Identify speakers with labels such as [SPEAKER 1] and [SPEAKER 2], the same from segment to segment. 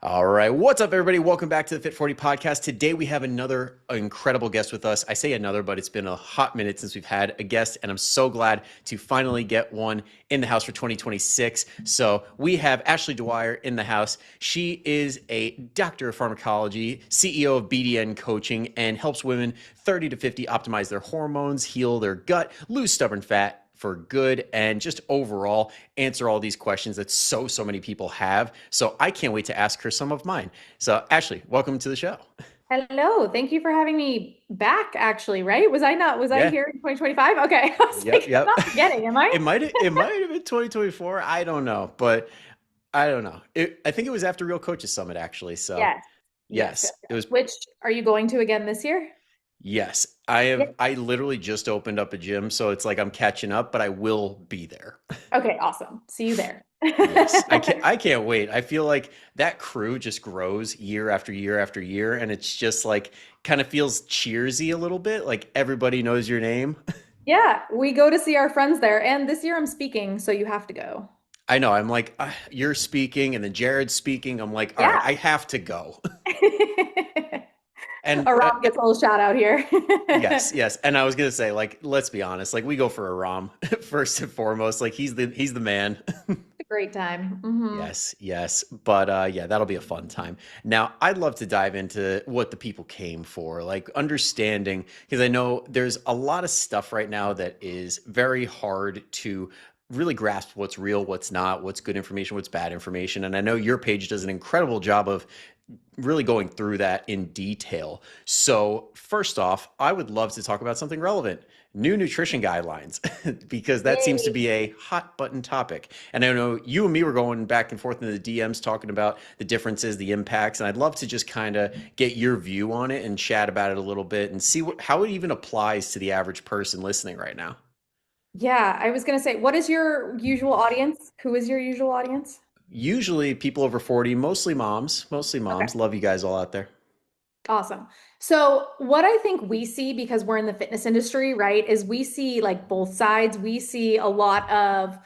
[SPEAKER 1] All right. What's up, everybody? Welcome back to the FIT40 Podcast. Today, we have another incredible guest with us. I say another, but it's been a hot minute since we've had a guest, and I'm so glad to finally get one in the house for 2026. So we have Ashley Dwyer in the house. She is a doctor of pharmacology, CEO of BDN Coaching, and helps women 30 to 50 optimize their hormones, heal their gut, lose stubborn fat for good, and just overall answer all these questions that so many people have. So I can't wait to ask her some of mine. So Ashley, welcome to the show.
[SPEAKER 2] Hello, thank you for having me back, actually, right? Was I
[SPEAKER 1] Yeah.
[SPEAKER 2] here in 2025? Okay. I was
[SPEAKER 1] Yep.
[SPEAKER 2] like, I'm
[SPEAKER 1] Yep.
[SPEAKER 2] not forgetting, am I?
[SPEAKER 1] It might have been 2024. I don't know, but I don't know. I think it was after Real Coaches Summit actually. So
[SPEAKER 2] Yes. Yes,
[SPEAKER 1] yes,
[SPEAKER 2] yes,
[SPEAKER 1] it
[SPEAKER 2] yes.
[SPEAKER 1] was.
[SPEAKER 2] Which are you going to again this year?
[SPEAKER 1] Yes, I
[SPEAKER 2] Yes.
[SPEAKER 1] have. I literally just opened up a gym, so it's like I'm catching up, but I will be there.
[SPEAKER 2] Okay, awesome. See you there.
[SPEAKER 1] Yes, I can't wait. I feel like that crew just grows year after year after year, and it's just like kind of feels cheersy a little bit, like everybody knows your name.
[SPEAKER 2] Yeah, we go to see our friends there, and this year I'm speaking, so you have to go.
[SPEAKER 1] I know. I'm like, you're speaking, and then Jared's speaking. I'm like, all right,
[SPEAKER 2] Yeah.
[SPEAKER 1] I have to go. And
[SPEAKER 2] Aram gets a little shout out here.
[SPEAKER 1] yes, yes. And I was gonna say, like, let's be honest, like we go for a Rom first and foremost. Like he's the man.
[SPEAKER 2] A great time. Hmm.
[SPEAKER 1] Yes, yes. But yeah, that'll be a fun time. Now, I'd love to dive into what the people came for, like understanding, because I know there's a lot of stuff right now that is very hard to really grasp what's real, what's not, what's good information, what's bad information. And I know your page does an incredible job of really going through that in detail. So, first off, I would love to talk about something relevant, new nutrition guidelines, because that seems to
[SPEAKER 2] Yay.
[SPEAKER 1] be a hot button topic. And I know you and me were going back and forth in the DMs talking about the differences, the impacts, and I'd love to just kind of get your view on it and chat about it a little bit and see how it even applies to the average person listening right now.
[SPEAKER 2] Yeah, I was gonna say, what is your usual audience? Who is your usual audience?
[SPEAKER 1] Usually people over 40, mostly moms, mostly
[SPEAKER 2] Okay.
[SPEAKER 1] moms. Love you guys all out there.
[SPEAKER 2] Awesome. So, what I think we see because we're in the fitness industry, right, is we see like both sides. We see a lot of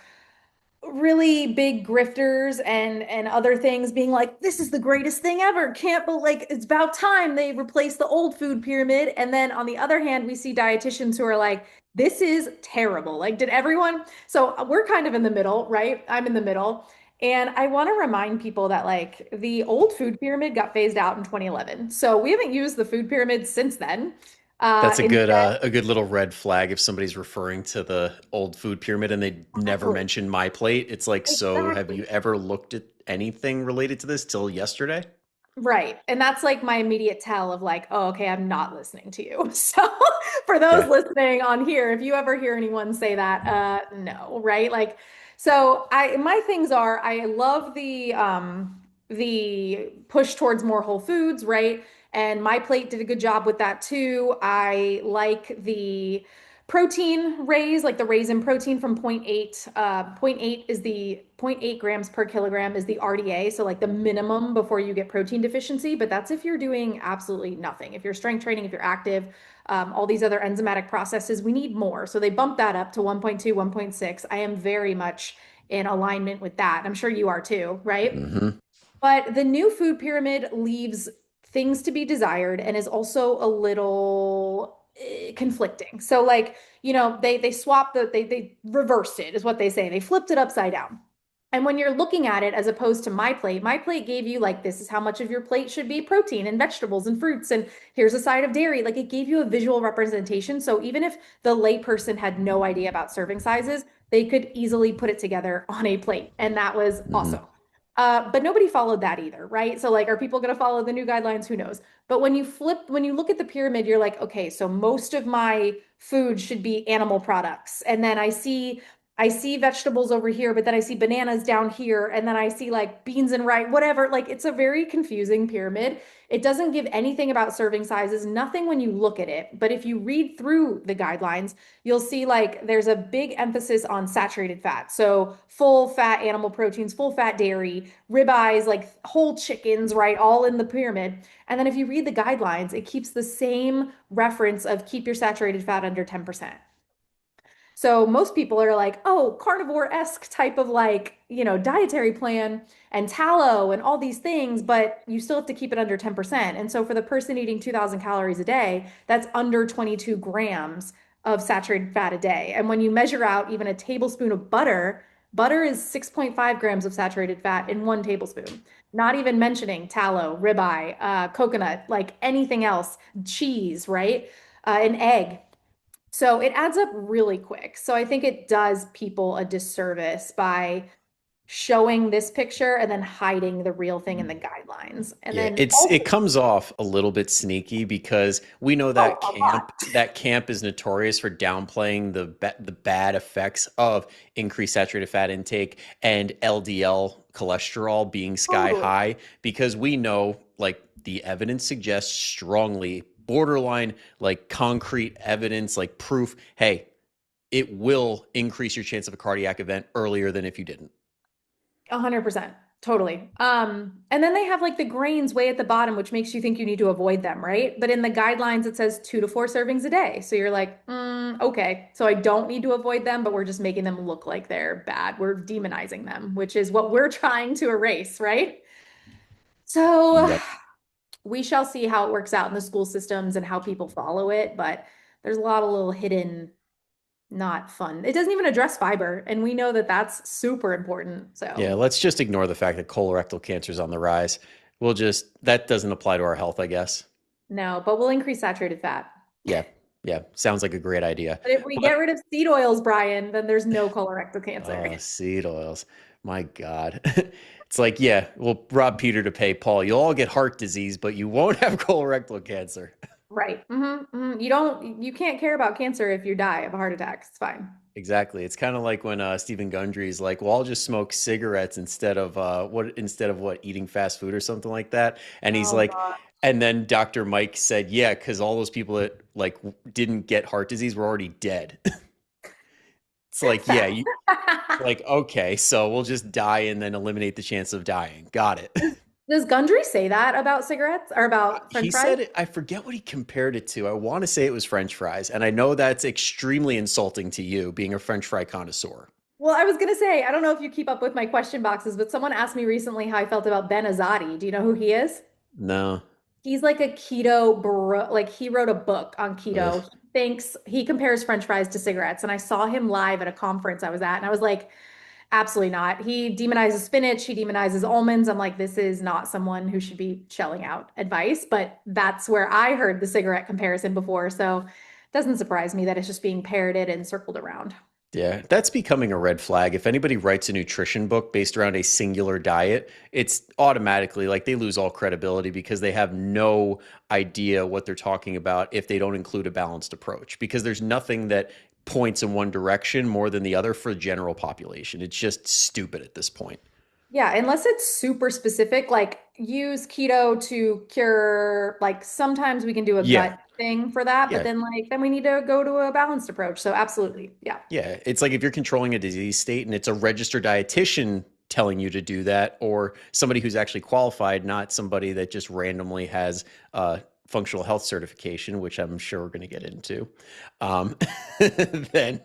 [SPEAKER 2] really big grifters and other things being like, this is the greatest thing ever. Can't but like it's about time they replace the old food pyramid. And then on the other hand, we see dietitians who are like, this is terrible. Like, did everyone? So we're kind of in the middle, right? I'm in the middle. And I want to remind people that like the old food pyramid got phased out in 2011. So we haven't used the food pyramid since then.
[SPEAKER 1] That's
[SPEAKER 2] Instead,
[SPEAKER 1] a good little red flag if somebody's referring to the old food pyramid and they never
[SPEAKER 2] exactly,
[SPEAKER 1] mention my plate. It's like, so have
[SPEAKER 2] exactly.
[SPEAKER 1] you ever looked at anything related to this till yesterday?
[SPEAKER 2] Right. And that's like my immediate tell of like, oh, okay, I'm not listening to you. So for those
[SPEAKER 1] Yeah.
[SPEAKER 2] listening on here, if you ever hear anyone say that, no, right? Like, so my things are I love the push towards more whole foods, right? And my plate did a good job with that too. I like the protein raise, like the raise in protein from point 0.8. Point 0.8 is the zero point 0.8 grams per kilogram is the RDA. So like the minimum before you get protein deficiency, but that's if you're doing absolutely nothing. If you're strength training, if you're active, all these other enzymatic processes, we need more. So they bumped that up to 1.2, 1.6. I am very much in alignment with that. I'm sure you are too, right?
[SPEAKER 1] Hmm.
[SPEAKER 2] But the new food pyramid leaves things to be desired and is also a little conflicting. So like, they swapped they reversed it is what they say. They flipped it upside down. And when you're looking at it as opposed to my plate gave you like this is how much of your plate should be protein and vegetables and fruits and here's a side of dairy. Like it gave you a visual representation. So even if the layperson had no idea about serving sizes, they could easily put it together on a plate. And that was
[SPEAKER 1] Hmm.
[SPEAKER 2] awesome. But nobody followed that either, right? So like, are people going to follow the new guidelines? Who knows? But when you look at the pyramid, you're like, okay, so most of my food should be animal products. And then I see vegetables over here, but then I see bananas down here, and then I see like beans and rice, whatever. Like it's a very confusing pyramid. It doesn't give anything about serving sizes, nothing when you look at it. But if you read through the guidelines, you'll see like there's a big emphasis on saturated fat. So full fat animal proteins, full fat dairy, ribeyes, like whole chickens, right? All in the pyramid. And then if you read the guidelines, it keeps the same reference of keep your saturated fat under 10%. So most people are like, oh, carnivore-esque type of like, dietary plan and tallow and all these things, but you still have to keep it under 10%. And so for the person eating 2,000 calories a day, that's under 22 grams of saturated fat a day. And when you measure out even a tablespoon of butter, butter is 6.5 grams of saturated fat in one tablespoon. Not even mentioning tallow, ribeye, coconut, like anything else, cheese, right? An egg. So it adds up really quick. So I think it does people a disservice by showing this picture and then hiding the real thing in the guidelines. And
[SPEAKER 1] Yeah,
[SPEAKER 2] then
[SPEAKER 1] it
[SPEAKER 2] also,
[SPEAKER 1] comes off a little bit sneaky because we know
[SPEAKER 2] oh,
[SPEAKER 1] that
[SPEAKER 2] a lot.
[SPEAKER 1] camp is notorious for downplaying the bad effects of increased saturated fat intake and LDL cholesterol being sky
[SPEAKER 2] Totally.
[SPEAKER 1] high because we know like the evidence suggests strongly borderline like concrete evidence like proof, hey, it will increase your chance of a cardiac event earlier than if you didn't.
[SPEAKER 2] 100%. Totally. And then they have like the grains way at the bottom, which makes you think you need to avoid them, right? But in the guidelines, it says 2 to 4 servings a day. So you're like, okay, so I don't need to avoid them, but we're just making them look like they're bad. We're demonizing them, which is what we're trying to erase, right? So
[SPEAKER 1] Yep.
[SPEAKER 2] we shall see how it works out in the school systems and how people follow it, but there's a lot of little hidden, not fun. It doesn't even address fiber, and we know that that's super important.
[SPEAKER 1] Yeah,
[SPEAKER 2] So,
[SPEAKER 1] let's just ignore the fact that colorectal cancer is on the rise. We'll just, that doesn't apply to our health, I guess.
[SPEAKER 2] no, but we'll increase saturated fat.
[SPEAKER 1] Yeah, yeah, sounds like a great idea.
[SPEAKER 2] But if we get
[SPEAKER 1] But,
[SPEAKER 2] rid of seed oils, Brian, then there's no colorectal cancer.
[SPEAKER 1] seed oils. My God. It's like, yeah, we'll rob Peter to pay Paul. You'll all get heart disease, but you won't have colorectal cancer.
[SPEAKER 2] Right. You can't care about cancer if you die of a heart attack. It's fine.
[SPEAKER 1] Exactly. It's kind of like when Stephen Gundry's like, "Well, I'll just smoke cigarettes instead of what eating fast food or something like that." And he's
[SPEAKER 2] Oh
[SPEAKER 1] like,
[SPEAKER 2] God.
[SPEAKER 1] and then Dr. Mike said, "Yeah, because all those people that like didn't get heart disease were already dead." It's like, yeah,
[SPEAKER 2] Fact.
[SPEAKER 1] you like okay, so we'll just die and then eliminate the chance of dying. Got it.
[SPEAKER 2] Does Gundry say that about cigarettes or about
[SPEAKER 1] He
[SPEAKER 2] French fries?
[SPEAKER 1] said it, I forget what he compared it to. I want to say it was French fries, and I know that's extremely insulting to you, being a French fry connoisseur.
[SPEAKER 2] Well, I was gonna say, I don't know if you keep up with my question boxes, but someone asked me recently how I felt about Ben Azadi. Do you know who he is?
[SPEAKER 1] No.
[SPEAKER 2] He's like a keto bro, like he wrote a book on keto.
[SPEAKER 1] Ugh.
[SPEAKER 2] He compares French fries to cigarettes. And I saw him live at a conference I was at, and I was like, absolutely not. He demonizes spinach, he demonizes almonds. I'm like, this is not someone who should be shelling out advice, but that's where I heard the cigarette comparison before. So it doesn't surprise me that it's just being parroted and circled around.
[SPEAKER 1] Yeah, that's becoming a red flag. If anybody writes a nutrition book based around a singular diet, it's automatically like they lose all credibility because they have no idea what they're talking about if they don't include a balanced approach. Because there's nothing that points in one direction more than the other for the general population. It's just stupid at this point.
[SPEAKER 2] Yeah, unless it's super specific, like use keto to cure, like sometimes we can do a
[SPEAKER 1] Yeah,
[SPEAKER 2] gut thing for that, but
[SPEAKER 1] yeah,
[SPEAKER 2] then we need to go to a balanced approach. So absolutely. Yeah.
[SPEAKER 1] yeah. It's like if you're controlling a disease state and it's a registered dietitian telling you to do that, or somebody who's actually qualified, not somebody that just randomly has functional health certification, which I'm sure we're going to get into, um, then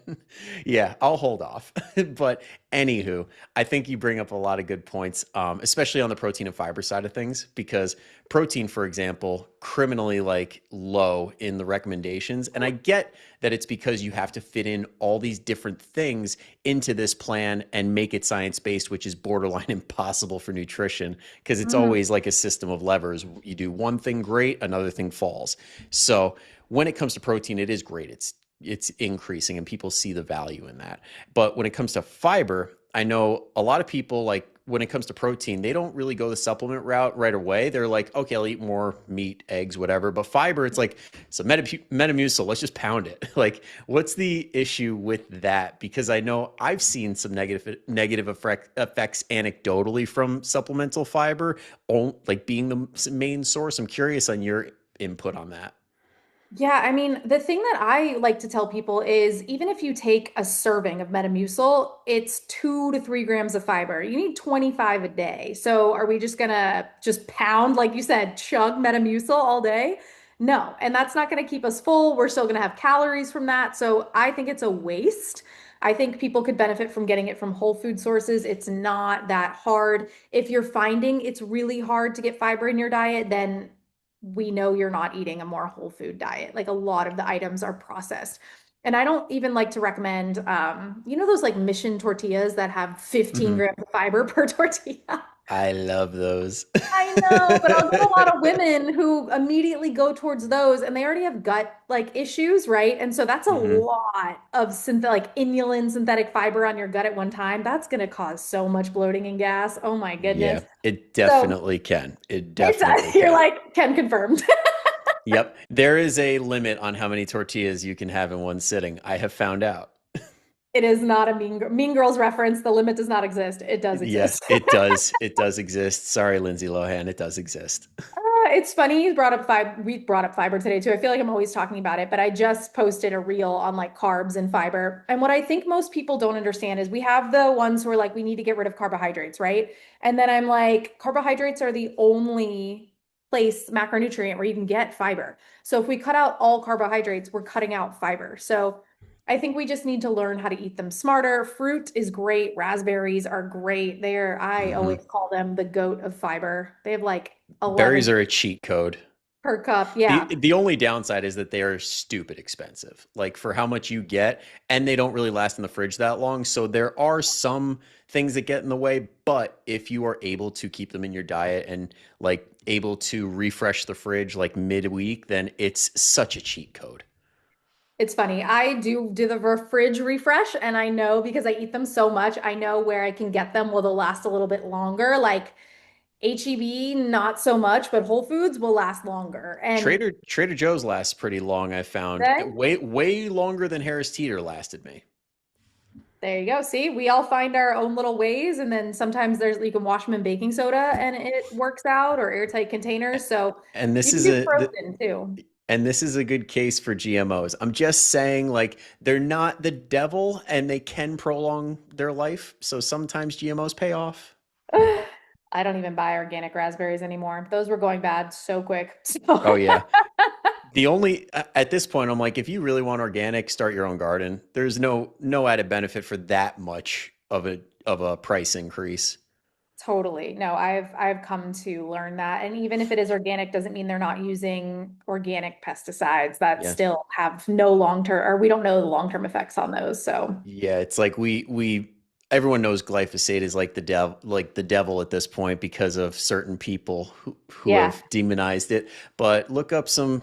[SPEAKER 1] yeah, I'll hold off. But anywho, I think you bring up a lot of good points, especially on the protein and fiber side of things, because protein, for example, criminally like low in the recommendations. And I get that it's because you have to fit in all these different things into this plan and make it science based, which is borderline impossible for nutrition because it's
[SPEAKER 2] Mhm.
[SPEAKER 1] always like a system of levers. You do one thing great, another thing falls. So when it comes to protein, it is great. It's increasing and people see the value in that. But when it comes to fiber, I know a lot of people like when it comes to protein, they don't really go the supplement route right away. They're like, okay, I'll eat more meat, eggs, whatever. But fiber, it's like, so Metamucil, let's just pound it. Like, what's the issue with that? Because I know I've seen some negative effects anecdotally from supplemental fiber, like being the main source. I'm curious on your input on that.
[SPEAKER 2] Yeah, I mean, the thing that I like to tell people is even if you take a serving of Metamucil, it's 2 to 3 grams of fiber. You need 25 a day. So are we just gonna just pound, like you said, chug Metamucil all day? No, and that's not going to keep us full. We're still going to have calories from that. So I think it's a waste. I think people could benefit from getting it from whole food sources. It's not that hard. If you're finding it's really hard to get fiber in your diet, then we know you're not eating a more whole food diet. Like a lot of the items are processed. And I don't even like to recommend, those like mission tortillas that have 15
[SPEAKER 1] Mhm.
[SPEAKER 2] grams of fiber per tortilla.
[SPEAKER 1] I love those.
[SPEAKER 2] I know, but I'll get a lot of women who immediately go towards those and they already have gut like issues, right? And so that's a
[SPEAKER 1] Mhm.
[SPEAKER 2] lot of like inulin synthetic fiber on your gut at one time. That's going to cause so much bloating and gas. Oh my
[SPEAKER 1] Yeah,
[SPEAKER 2] goodness.
[SPEAKER 1] it
[SPEAKER 2] So
[SPEAKER 1] definitely can. It
[SPEAKER 2] it's
[SPEAKER 1] definitely
[SPEAKER 2] you're
[SPEAKER 1] can.
[SPEAKER 2] like, can confirmed.
[SPEAKER 1] Yep. There is a limit on how many tortillas you can have in one sitting. I have found out.
[SPEAKER 2] It is not a mean girls reference. The limit does not exist. It does
[SPEAKER 1] Yeah,
[SPEAKER 2] exist.
[SPEAKER 1] it does. It does exist. Sorry, Lindsay Lohan, it does exist.
[SPEAKER 2] It's funny you brought up fiber. We brought up fiber today too. I feel like I'm always talking about it, but I just posted a reel on like carbs and fiber. And what I think most people don't understand is we have the ones who are like, we need to get rid of carbohydrates, right? And then I'm like, carbohydrates are the only place macronutrient where you can get fiber. So if we cut out all carbohydrates, we're cutting out fiber. So I think we just need to learn how to eat them smarter. Fruit is great. Raspberries are great. I
[SPEAKER 1] Hmm.
[SPEAKER 2] always call them the goat of fiber. They have like
[SPEAKER 1] Berries
[SPEAKER 2] 11
[SPEAKER 1] are a cheat code.
[SPEAKER 2] per cup.
[SPEAKER 1] The
[SPEAKER 2] Yeah,
[SPEAKER 1] the only downside is that they are stupid expensive. Like for how much you get, and they don't really last in the fridge that long. So there are some things that get in the way, but if you are able to keep them in your diet and like able to refresh the fridge like midweek, then it's such a cheat code.
[SPEAKER 2] it's funny. I do the fridge refresh, and I know because I eat them so much, I know where I can get them will they'll last a little bit longer. Like HEB, not so much, but Whole Foods will last longer. And
[SPEAKER 1] Trader Joe's lasts pretty long, I found.
[SPEAKER 2] then
[SPEAKER 1] Way longer than Harris Teeter lasted me.
[SPEAKER 2] there you go. See, we all find our own little ways, and then sometimes there's you can wash them in baking soda and it works out or airtight containers. So
[SPEAKER 1] And
[SPEAKER 2] you
[SPEAKER 1] this
[SPEAKER 2] can
[SPEAKER 1] is
[SPEAKER 2] do
[SPEAKER 1] a
[SPEAKER 2] frozen too.
[SPEAKER 1] and this is a good case for GMOs. I'm just saying, like, they're not the devil and they can prolong their life. So sometimes GMOs pay off.
[SPEAKER 2] I don't even buy organic raspberries anymore. Those were going bad so quick.
[SPEAKER 1] Oh,
[SPEAKER 2] So
[SPEAKER 1] yeah. At this point, I'm like, if you really want organic, start your own garden. There's no added benefit for that much of a price increase.
[SPEAKER 2] totally. No, I've come to learn that. And even if it is organic, doesn't mean they're not using organic pesticides that
[SPEAKER 1] Yeah.
[SPEAKER 2] still have no long-term, or we don't know the long-term effects on those. So
[SPEAKER 1] Yeah, it's like we everyone knows glyphosate is like the devil at this point because of certain people who
[SPEAKER 2] yeah.
[SPEAKER 1] have demonized it. But look up some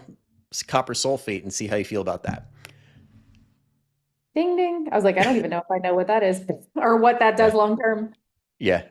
[SPEAKER 1] copper sulfate and see how you feel about that.
[SPEAKER 2] Ding ding. I was like, I don't even know if I know what that is or what that does
[SPEAKER 1] Yeah.
[SPEAKER 2] long term.
[SPEAKER 1] Yeah.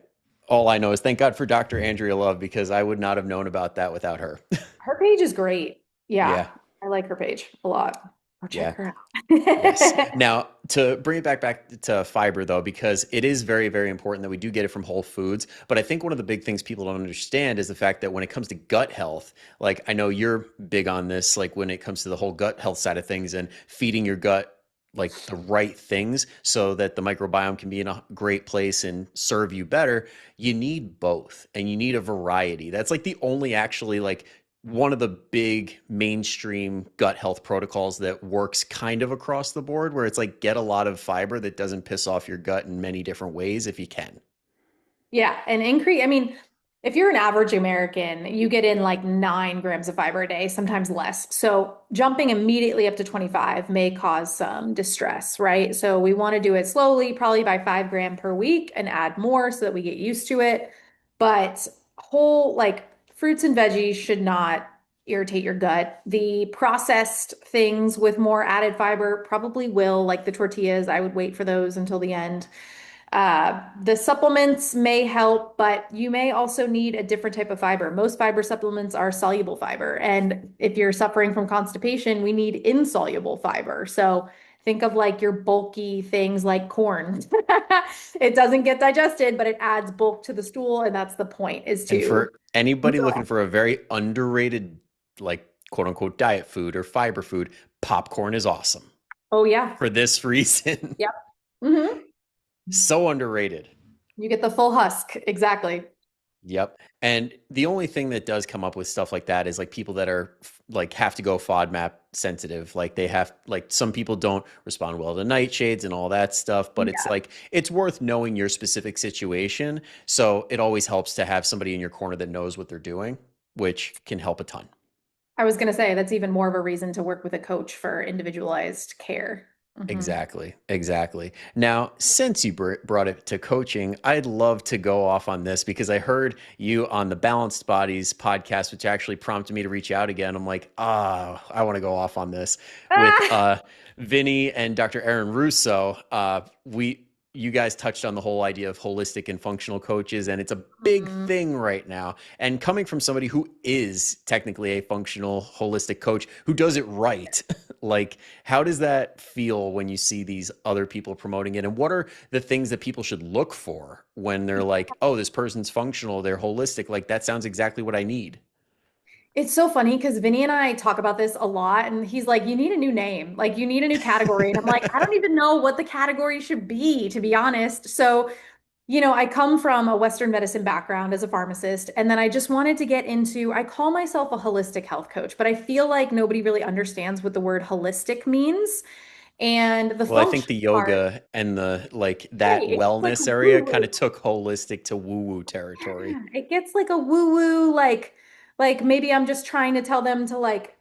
[SPEAKER 1] All I know is thank God for Dr. Andrea Love because I would not have known about that without her.
[SPEAKER 2] Her page is great. Yeah.
[SPEAKER 1] Yeah.
[SPEAKER 2] I like her page a lot. Go check
[SPEAKER 1] Yeah.
[SPEAKER 2] her
[SPEAKER 1] Yes.
[SPEAKER 2] out.
[SPEAKER 1] Now, to bring it back to fiber though, because it is very, very important that we do get it from whole foods. But I think one of the big things people don't understand is the fact that when it comes to gut health, like I know you're big on this, like when it comes to the whole gut health side of things and feeding your gut like the right things so that the microbiome can be in a great place and serve you better, you need both and you need a variety. That's like the only actually like one of the big mainstream gut health protocols that works kind of across the board where it's like get a lot of fiber that doesn't piss off your gut in many different ways if you can.
[SPEAKER 2] Yeah, and increase. I mean, if you're an average American, you get in like 9 grams of fiber a day, sometimes less. So jumping immediately up to 25 may cause some distress, right? So we want to do it slowly, probably by 5 gram per week and add more so that we get used to it. But whole like fruits and veggies should not irritate your gut. The processed things with more added fiber probably will, like the tortillas. I would wait for those until the end. The supplements may help, but you may also need a different type of fiber. Most fiber supplements are soluble fiber. And if you're suffering from constipation, we need insoluble fiber. So think of like your bulky things like corn. It doesn't get digested, but it adds bulk to the stool. And that's the point is
[SPEAKER 1] And
[SPEAKER 2] to
[SPEAKER 1] for anybody looking for a very underrated, like quote unquote diet food or fiber food, popcorn is awesome
[SPEAKER 2] oh yeah.
[SPEAKER 1] for this reason.
[SPEAKER 2] Yep. Hmm.
[SPEAKER 1] So underrated.
[SPEAKER 2] You get the full husk. Exactly.
[SPEAKER 1] Yep. And the only thing that does come up with stuff like that is like people that are like have to go FODMAP sensitive. Like they have like some people don't respond well to nightshades and all that stuff, but it's
[SPEAKER 2] Yeah.
[SPEAKER 1] like it's worth knowing your specific situation. So it always helps to have somebody in your corner that knows what they're doing, which can help a ton.
[SPEAKER 2] I was going to say that's even more of a reason to work with a coach for individualized care.
[SPEAKER 1] Exactly. Exactly. Now, since you brought it to coaching, I'd love to go off on this because I heard you on the Balanced Bodies podcast, which actually prompted me to reach out again. I'm like, I want to go off on this with
[SPEAKER 2] Ah!
[SPEAKER 1] Vinny and Dr. Aaron Russo. You guys touched on the whole idea of holistic and functional coaches, and it's a big
[SPEAKER 2] Mhm.
[SPEAKER 1] thing right now. And coming from somebody who is technically a functional holistic coach who does it right, like how does that feel when you see these other people promoting it? And what are the things that people should look for when they're like, oh, this person's functional, they're holistic? Like, that sounds exactly what I need.
[SPEAKER 2] It's so funny because Vinny and I talk about this a lot, and he's like, "You need a new name, like you need a new category." And I'm like, "I don't even know what the category should be, to be honest." So, I come from a Western medicine background as a pharmacist, and then I just wanted to get into, I call myself a holistic health coach, but I feel like nobody really understands what the word holistic means. And the
[SPEAKER 1] Well, I think
[SPEAKER 2] function
[SPEAKER 1] the
[SPEAKER 2] part,
[SPEAKER 1] yoga and the like
[SPEAKER 2] right,
[SPEAKER 1] that
[SPEAKER 2] it gets like
[SPEAKER 1] wellness area kind
[SPEAKER 2] woo.
[SPEAKER 1] of took holistic to woo woo territory.
[SPEAKER 2] Yeah, it gets like a woo-woo, like maybe I'm just trying to tell them to like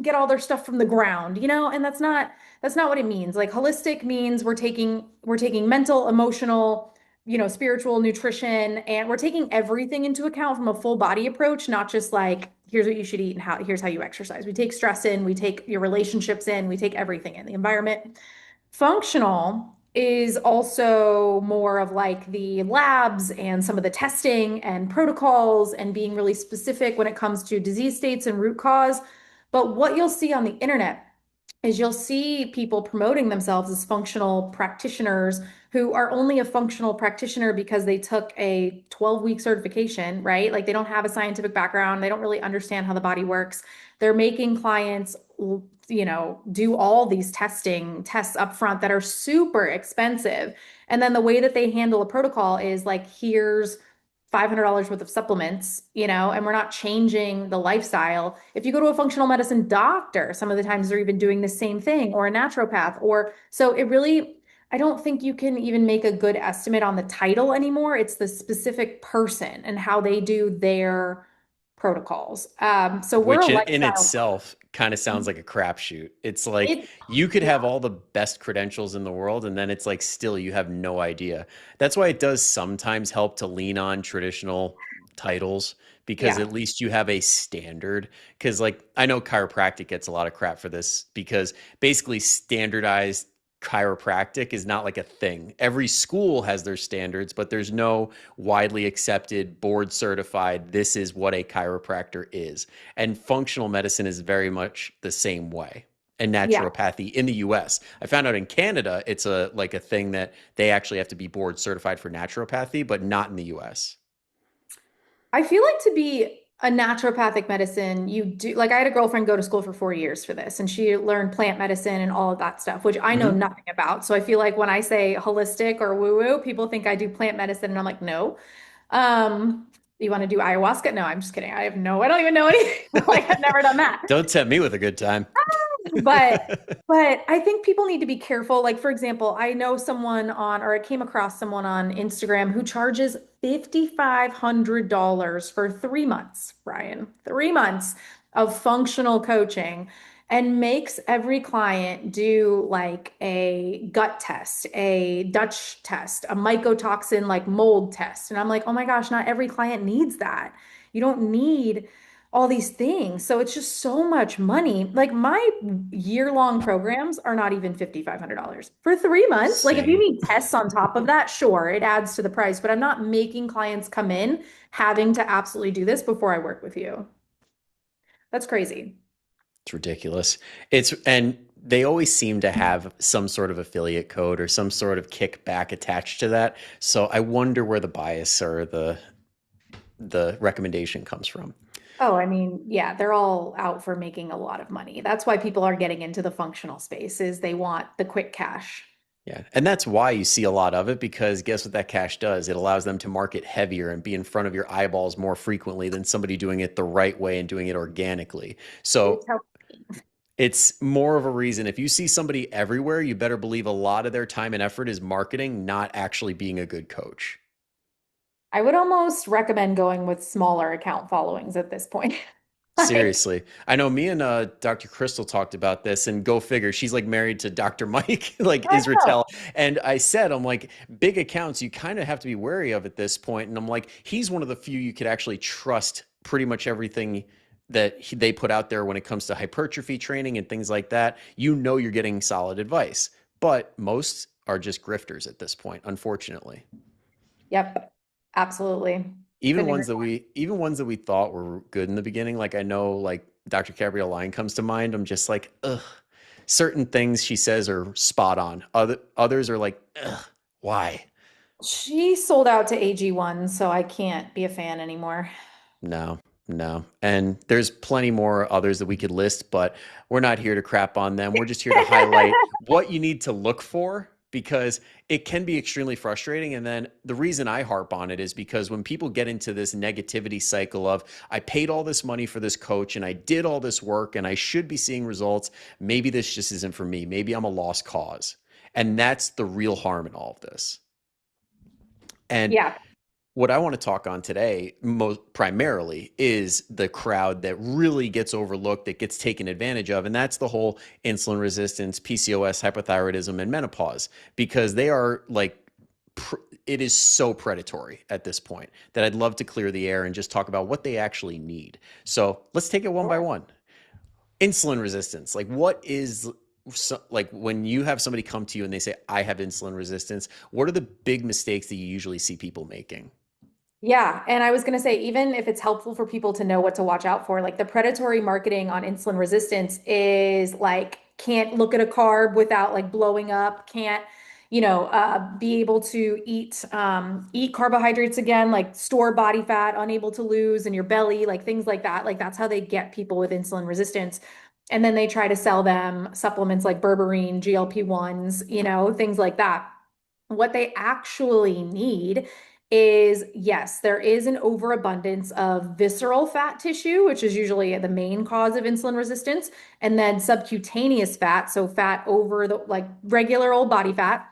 [SPEAKER 2] get all their stuff from the ground, and that's not what it means. Like holistic means we're taking mental, emotional, spiritual, nutrition, and we're taking everything into account from a full body approach, not just like here's what you should eat and here's how you exercise. We take stress in, we take your relationships in, we take everything in, the environment. Functional is also more of like the labs and some of the testing and protocols and being really specific when it comes to disease states and root cause. But what you'll see on the internet is you'll see people promoting themselves as functional practitioners who are only a functional practitioner because they took a 12-week certification, right? Like they don't have a scientific background, they don't really understand how the body works. They're making clients, do all these tests up front that are super expensive. And then the way that they handle a protocol is like, here's $500 worth of supplements, and we're not changing the lifestyle. If you go to a functional medicine doctor, some of the times they're even doing the same thing, or a naturopath, or so it really, I don't think you can even make a good estimate on the title anymore. It's the specific person and how they do their protocols. So we're a
[SPEAKER 1] Which in
[SPEAKER 2] lifestyle.
[SPEAKER 1] itself kind of sounds like a crapshoot. It's like
[SPEAKER 2] It,
[SPEAKER 1] you could
[SPEAKER 2] yeah,
[SPEAKER 1] have all the best credentials in the world, and then it's like still you have no idea. That's why it does sometimes help to lean on traditional titles because
[SPEAKER 2] yeah,
[SPEAKER 1] at least you have a standard. Because, like, I know chiropractic gets a lot of crap for this because basically standardized chiropractic is not like a thing. Every school has their standards, but there's no widely accepted, board certified, this is what a chiropractor is. And functional medicine is very much the same way. And
[SPEAKER 2] yeah.
[SPEAKER 1] naturopathy in the US. I found out in Canada it's a thing that they actually have to be board certified for naturopathy, but not in the US.
[SPEAKER 2] I feel like to be a naturopathic medicine, you do like I had a girlfriend go to school for 4 years for this, and she learned plant medicine and all of that stuff, which I know
[SPEAKER 1] Hmm.
[SPEAKER 2] nothing about. So I feel like when I say holistic or woo-woo, people think I do plant medicine, and I'm like, no. You want to do ayahuasca? No, I'm just kidding. I don't even know anything. Like I've never done that.
[SPEAKER 1] Don't tempt me with a good time.
[SPEAKER 2] But but I think people need to be careful. Like for example, I know someone on or I came across someone on Instagram who charges $5,500 for 3 months, Brian, 3 months of functional coaching and makes every client do like a gut test, a Dutch test, a mycotoxin like mold test. And I'm like, oh my gosh, not every client needs that. You don't need all these things. So it's just so much money. Like my year-long programs are not even $5,500 for 3 months. Like if you
[SPEAKER 1] Same.
[SPEAKER 2] need tests on top of that, sure, it adds to the price, but I'm not making clients come in having to absolutely do this before I work with you. That's crazy.
[SPEAKER 1] It's ridiculous. And they always seem to have some sort of affiliate code or some sort of kickback attached to that. So I wonder where the bias or the recommendation comes from.
[SPEAKER 2] Oh, I mean, yeah, they're all out for making a lot of money. That's why people are getting into the functional space is they want the quick cash.
[SPEAKER 1] Yeah. And that's why you see a lot of it, because guess what that cash does? It allows them to market heavier and be in front of your eyeballs more frequently than somebody doing it the right way and doing it organically.
[SPEAKER 2] It's
[SPEAKER 1] So
[SPEAKER 2] help-
[SPEAKER 1] it's more of a reason. If you see somebody everywhere, you better believe a lot of their time and effort is marketing, not actually being a good coach.
[SPEAKER 2] I would almost recommend going with smaller account followings at this point. Like,
[SPEAKER 1] Seriously. I know me and Dr. Crystal talked about this, and go figure, she's like married to Dr. Mike, like
[SPEAKER 2] I know.
[SPEAKER 1] Israel. And I said, I'm like, big accounts, you kind of have to be wary of at this point. And I'm like, he's one of the few you could actually trust pretty much everything that they put out there when it comes to hypertrophy training and things like that. You know, you're getting solid advice, but most are just grifters at this point, unfortunately.
[SPEAKER 2] Yep, absolutely.
[SPEAKER 1] even
[SPEAKER 2] Couldn't agree
[SPEAKER 1] ones that we even ones that we thought were good in the beginning, like I know like Dr. Gabrielle Lyon comes to mind. I'm just like, ugh. Certain things she says are spot on. Others are like, ugh, why?
[SPEAKER 2] She sold out to AG1, so I can't be a fan anymore.
[SPEAKER 1] No, no. And there's plenty more others that we could list, but we're not here to crap on them. We're just here to highlight what you need to look for, because it can be extremely frustrating. And then the reason I harp on it is because when people get into this negativity cycle of, I paid all this money for this coach and I did all this work and I should be seeing results, maybe this just isn't for me. Maybe I'm a lost cause. And that's the real harm in all of this. And
[SPEAKER 2] Yeah,
[SPEAKER 1] what I want to talk on today, most primarily, is the crowd that really gets overlooked, that gets taken advantage of, and that's the whole insulin resistance, PCOS, hypothyroidism, and menopause, because they are like, it is so predatory at this point that I'd love to clear the air and just talk about what they actually need. So let's take it one by
[SPEAKER 2] sure.
[SPEAKER 1] one. Insulin resistance, like what is, like when you have somebody come to you and they say, I have insulin resistance, what are the big mistakes that you usually see people making?
[SPEAKER 2] Yeah, and I was going to say, even if it's helpful for people to know what to watch out for, like the predatory marketing on insulin resistance is like, can't look at a carb without like blowing up, can't, be able to eat carbohydrates again, like store body fat, unable to lose in your belly, like things like that. Like that's how they get people with insulin resistance. And then they try to sell them supplements like berberine, GLP-1s, things like that. What they actually need is, yes, there is an overabundance of visceral fat tissue, which is usually the main cause of insulin resistance, and then subcutaneous fat, so fat over the like regular old body fat,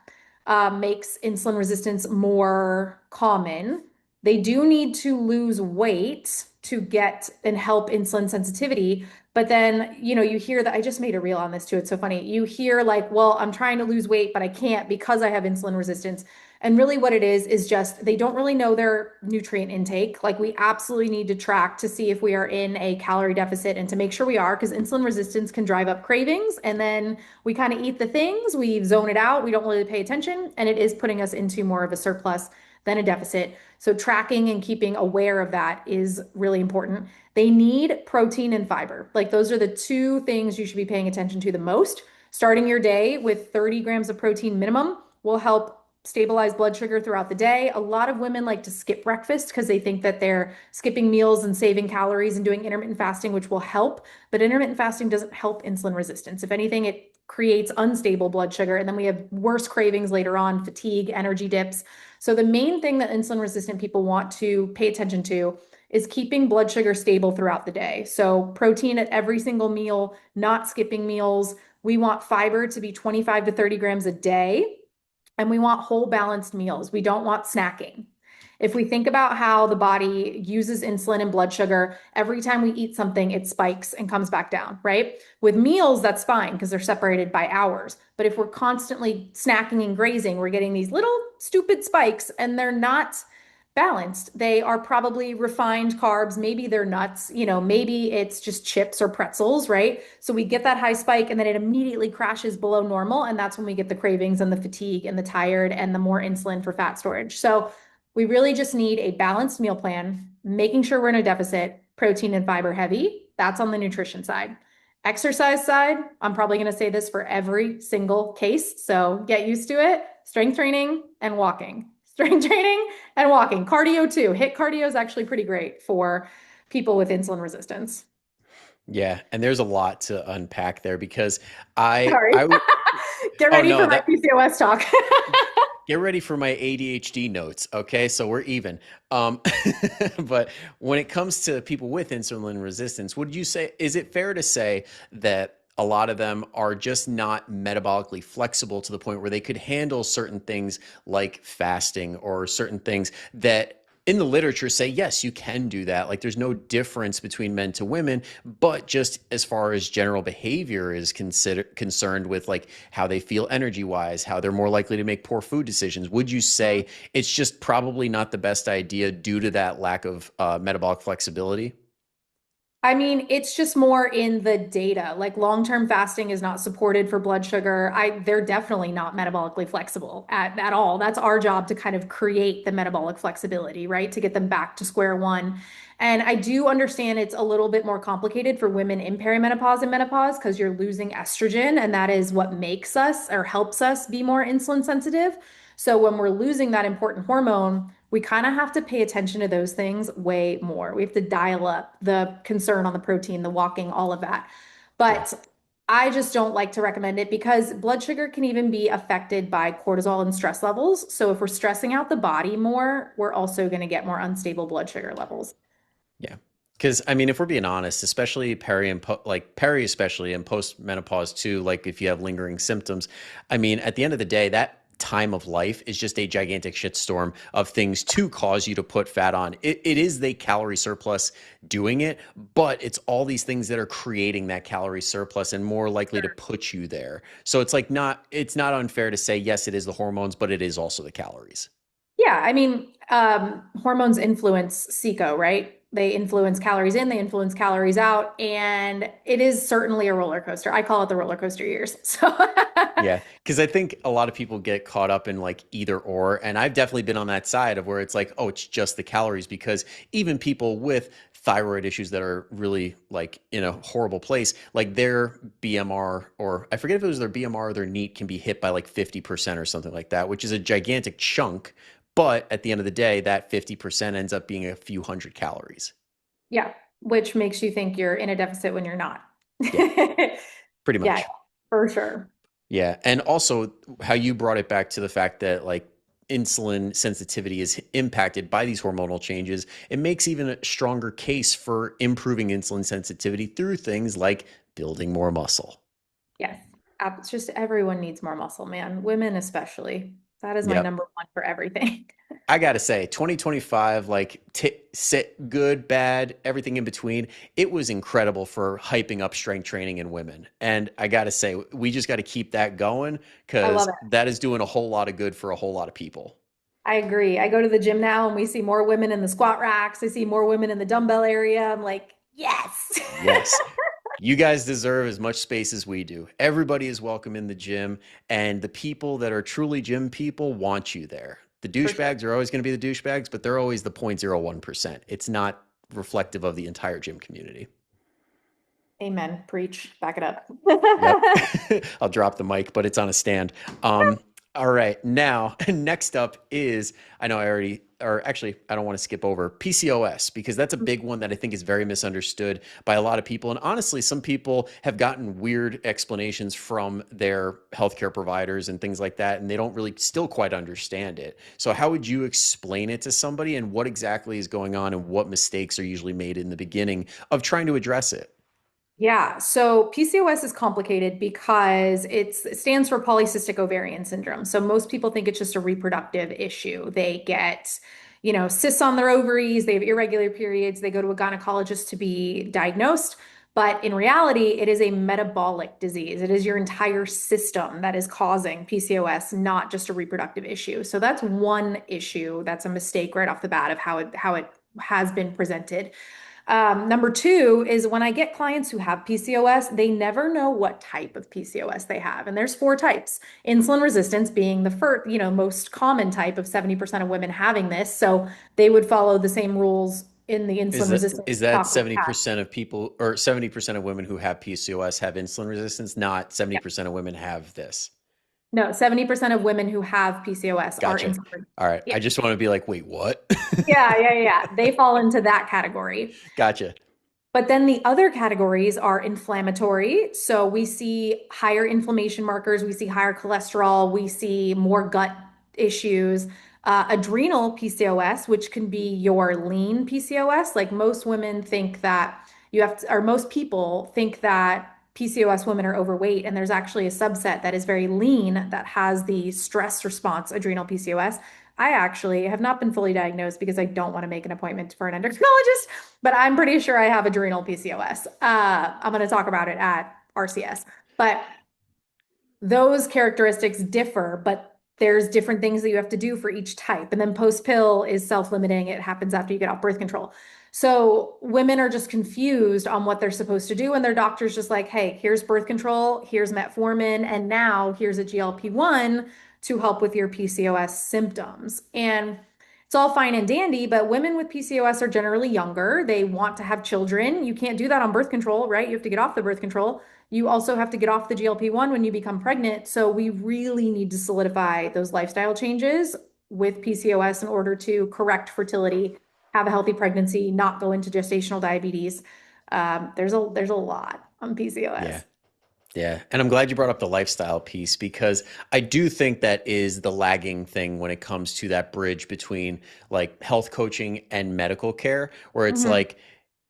[SPEAKER 2] makes insulin resistance more common. They do need to lose weight to get and help insulin sensitivity. But then, you hear that I just made a reel on this too. It's so funny. You hear like, well, I'm trying to lose weight, but I can't because I have insulin resistance. And really, what it is just they don't really know their nutrient intake. Like, we absolutely need to track to see if we are in a calorie deficit and to make sure we are, because insulin resistance can drive up cravings. And then we kind of eat the things, we zone it out, we don't really pay attention, and it is putting us into more of a surplus than a deficit. So, tracking and keeping aware of that is really important. They need protein and fiber. Like, those are the two things you should be paying attention to the most. Starting your day with 30 grams of protein minimum will help stabilize blood sugar throughout the day. A lot of women like to skip breakfast because they think that they're skipping meals and saving calories and doing intermittent fasting, which will help. But intermittent fasting doesn't help insulin resistance. If anything, it creates unstable blood sugar. And then we have worse cravings later on, fatigue, energy dips. So the main thing that insulin resistant people want to pay attention to is keeping blood sugar stable throughout the day. So protein at every single meal, not skipping meals. We want fiber to be 25 to 30 grams a day, and we want whole balanced meals. We don't want snacking. If we think about how the body uses insulin and blood sugar, every time we eat something, it spikes and comes back down, right? With meals, that's fine because they're separated by hours. But if we're constantly snacking and grazing, we're getting these little stupid spikes and they're not balanced. They are probably refined carbs. Maybe they're nuts, maybe it's just chips or pretzels, right? So we get that high spike and then it immediately crashes below normal. And that's when we get the cravings and the fatigue and the tired and the more insulin for fat storage. So we really just need a balanced meal plan, making sure we're in a deficit, protein and fiber heavy. That's on the nutrition side. Exercise side, I'm probably going to say this for every single case. So get used to it. Strength training and walking. Strength training and walking. Cardio too. HIIT cardio is actually pretty great for people with insulin resistance.
[SPEAKER 1] Yeah, and there's a lot to unpack there, because I
[SPEAKER 2] Sorry.
[SPEAKER 1] I
[SPEAKER 2] Get
[SPEAKER 1] Oh
[SPEAKER 2] ready
[SPEAKER 1] no,
[SPEAKER 2] for my
[SPEAKER 1] that
[SPEAKER 2] PCOS talk.
[SPEAKER 1] get ready for my ADHD notes. Okay, so we're even. Um, but when it comes to people with insulin resistance, would you say, is it fair to say that a lot of them are just not metabolically flexible to the point where they could handle certain things like fasting or certain things that in the literature say, yes, you can do that. Like there's no difference between men to women, but just as far as general behavior is concerned with like how they feel energy wise, how they're more likely to make poor food decisions, would you say it's just probably not the best idea due to that lack of metabolic flexibility?
[SPEAKER 2] I mean, it's just more in the data. Like long-term fasting is not supported for blood sugar. They're definitely not metabolically flexible at all. That's our job to kind of create the metabolic flexibility, right? To get them back to square one. And I do understand it's a little bit more complicated for women in perimenopause and menopause because you're losing estrogen, and that is what makes us or helps us be more insulin sensitive. So when we're losing that important hormone, we kind of have to pay attention to those things way more. We have to dial up the concern on the protein, the walking, all of that.
[SPEAKER 1] Yeah.
[SPEAKER 2] But I just don't like to recommend it because blood sugar can even be affected by cortisol and stress levels. So if we're stressing out the body more, we're also going to get more unstable blood sugar levels.
[SPEAKER 1] Yeah. Because I mean, if we're being honest, especially like peri, especially and post menopause too, like if you have lingering symptoms, I mean, at the end of the day, that time of life is just a gigantic shitstorm of things to cause you to put fat on. It is the calorie surplus doing it, but it's all these things that are creating that calorie surplus and more likely to put you there. So it's like it's not unfair to say, yes, it is the hormones, but it is also the calories.
[SPEAKER 2] Yeah, I mean, hormones influence SICO, right? They influence calories in, they influence calories out, and it is certainly a roller coaster. I call it the roller coaster years. So,
[SPEAKER 1] Yeah, because I think a lot of people get caught up in like either or, and I've definitely been on that side of where it's like, oh, it's just the calories, because even people with thyroid issues that are really like in a horrible place, like their BMR, or I forget if it was their BMR or their NEAT, can be hit by like 50% or something like that, which is a gigantic chunk. But at the end of the day, that 50% ends up being a few hundred calories.
[SPEAKER 2] yeah, which makes you think you're in a deficit when you're not.
[SPEAKER 1] Yeah, pretty
[SPEAKER 2] Yeah,
[SPEAKER 1] much.
[SPEAKER 2] for sure.
[SPEAKER 1] Yeah. And also how you brought it back to the fact that like insulin sensitivity is impacted by these hormonal changes. It makes even a stronger case for improving insulin sensitivity through things like building more muscle.
[SPEAKER 2] Yes. It's just everyone needs more muscle, man. Women especially. That is my
[SPEAKER 1] Yep.
[SPEAKER 2] number one for everything.
[SPEAKER 1] I gotta say, 2025, like sit good, bad, everything in between, it was incredible for hyping up strength training in women. And I gotta say, we just got to keep that going
[SPEAKER 2] I love
[SPEAKER 1] because
[SPEAKER 2] it.
[SPEAKER 1] that is doing a whole lot of good for a whole lot of people.
[SPEAKER 2] I agree. I go to the gym now and we see more women in the squat racks. I see more women in the dumbbell area. I'm like, yes.
[SPEAKER 1] Yes. You guys deserve as much space as we do. Everybody is welcome in the gym, and the people that are truly gym people want you there. The
[SPEAKER 2] For sure.
[SPEAKER 1] douchebags are always going to be the douchebags, but they're always the 0.01%. It's not reflective of the entire gym community.
[SPEAKER 2] Amen. Preach. Back it up.
[SPEAKER 1] Yep. I'll drop the mic, but it's on a stand. All right. Now, next up is, I know I already, or actually, I don't want to skip over PCOS because that's a big one that I think is very misunderstood by a lot of people. And honestly, some people have gotten weird explanations from their healthcare providers and things like that, and they don't really still quite understand it. So, how would you explain it to somebody, and what exactly is going on, and what mistakes are usually made in the beginning of trying to address it?
[SPEAKER 2] Yeah, so PCOS is complicated because it stands for polycystic ovarian syndrome. So most people think it's just a reproductive issue. They get, cysts on their ovaries, they have irregular periods, they go to a gynecologist to be diagnosed. But in reality, it is a metabolic disease. It is your entire system that is causing PCOS, not just a reproductive issue. So that's one issue. That's a mistake right off the bat of how it has been presented. Number two is when I get clients who have PCOS, they never know what type of PCOS they have. And there's four types. Insulin resistance being the first, most common type of 70% of women having this. So they would follow the same rules in the
[SPEAKER 1] Is
[SPEAKER 2] insulin
[SPEAKER 1] that
[SPEAKER 2] resistance
[SPEAKER 1] is that
[SPEAKER 2] talk we had.
[SPEAKER 1] 70% of people, or 70% of women who have PCOS have insulin resistance, not
[SPEAKER 2] Yeah.
[SPEAKER 1] 70% of women have this?
[SPEAKER 2] No, 70% of women who have PCOS are
[SPEAKER 1] Gotcha.
[SPEAKER 2] insulin.
[SPEAKER 1] All right.
[SPEAKER 2] Yeah.
[SPEAKER 1] I just want to be like, wait, what?
[SPEAKER 2] Yeah, yeah, yeah. They fall into that category.
[SPEAKER 1] Gotcha.
[SPEAKER 2] But then the other categories are inflammatory. So we see higher inflammation markers, we see higher cholesterol, we see more gut issues. Adrenal PCOS, which can be your lean PCOS. Like most women think that you have to, or most people think that PCOS women are overweight, and there's actually a subset that is very lean that has the stress response adrenal PCOS. I actually have not been fully diagnosed because I don't want to make an appointment for an endocrinologist, but I'm pretty sure I have adrenal PCOS. I'm going to talk about it at RCS. But those characteristics differ, but there's different things that you have to do for each type. And then post pill is self-limiting. It happens after you get off birth control. So women are just confused on what they're supposed to do. And their doctor's just like, hey, here's birth control, here's metformin, and now here's a GLP-1 to help with your PCOS symptoms. And it's all fine and dandy, but women with PCOS are generally younger. They want to have children. You can't do that on birth control, right? You have to get off the birth control. You also have to get off the GLP-1 when you become pregnant. So we really need to solidify those lifestyle changes with PCOS in order to correct fertility, have a healthy pregnancy, not go into gestational diabetes. There's a lot on
[SPEAKER 1] Yeah.
[SPEAKER 2] PCOS.
[SPEAKER 1] Yeah. And I'm glad you brought up the lifestyle piece because I do think that is the lagging thing when it comes to that bridge between like health coaching and medical care, where it's
[SPEAKER 2] Mhm.
[SPEAKER 1] like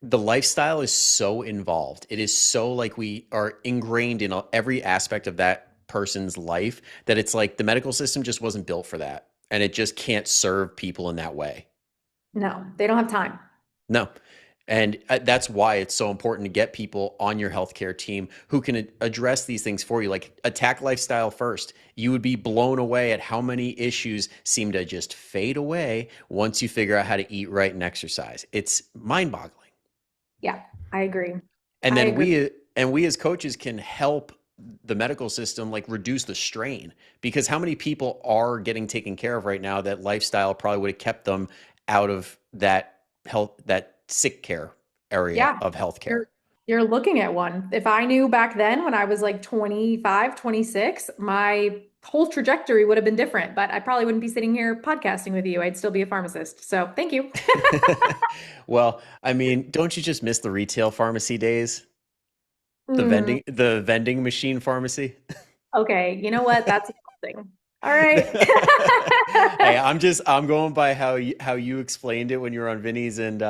[SPEAKER 1] the lifestyle is so involved. It is so like we are ingrained in every aspect of that person's life that it's like the medical system just wasn't built for that. And it just can't serve people in that way.
[SPEAKER 2] No, they don't have time.
[SPEAKER 1] No. And that's why it's so important to get people on your healthcare team who can address these things for you. Like attack lifestyle first. You would be blown away at how many issues seem to just fade away once you figure out how to eat right and exercise. It's mind-boggling.
[SPEAKER 2] Yeah, I agree.
[SPEAKER 1] And
[SPEAKER 2] I
[SPEAKER 1] then
[SPEAKER 2] agree.
[SPEAKER 1] we as coaches can help the medical system like reduce the strain because how many people are getting taken care of right now that lifestyle probably would have kept them out of that sick care area
[SPEAKER 2] Yeah,
[SPEAKER 1] of healthcare.
[SPEAKER 2] you're you're looking at one. If I knew back then when I was like 25, 26, my whole trajectory would have been different, but I probably wouldn't be sitting here podcasting with you. I'd still be a pharmacist. So thank you.
[SPEAKER 1] Well, I mean, don't you just miss the retail pharmacy days? The
[SPEAKER 2] Mm,
[SPEAKER 1] vending machine pharmacy?
[SPEAKER 2] okay, you know what? That's something. All right.
[SPEAKER 1] Hey, I'm going by how you explained it when you were on Vinny's and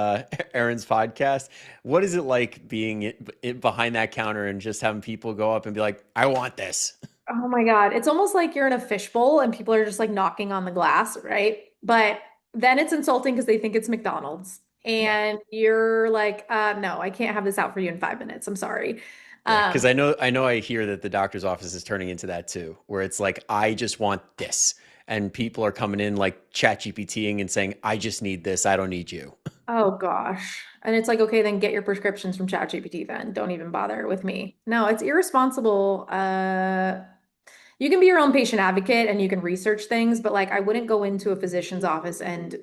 [SPEAKER 1] Aaron's podcast. What is it like being behind that counter and just having people go up and be like, "I want this."
[SPEAKER 2] Oh my God. It's almost like you're in a fishbowl and people are just like knocking on the glass, right? But then it's insulting because they think it's McDonald's.
[SPEAKER 1] Yeah.
[SPEAKER 2] And you're like, no, I can't have this out for you in 5 minutes. I'm sorry.
[SPEAKER 1] Yeah, because
[SPEAKER 2] Um,
[SPEAKER 1] I hear that the doctor's office is turning into that too, where it's like, I just want this. And people are coming in like chat GPTing and saying, I just need this. I don't need you.
[SPEAKER 2] oh gosh. And it's like, okay, then get your prescriptions from ChatGPT then. Don't even bother with me. No, it's irresponsible. You can be your own patient advocate and you can research things, but like I wouldn't go into a physician's office and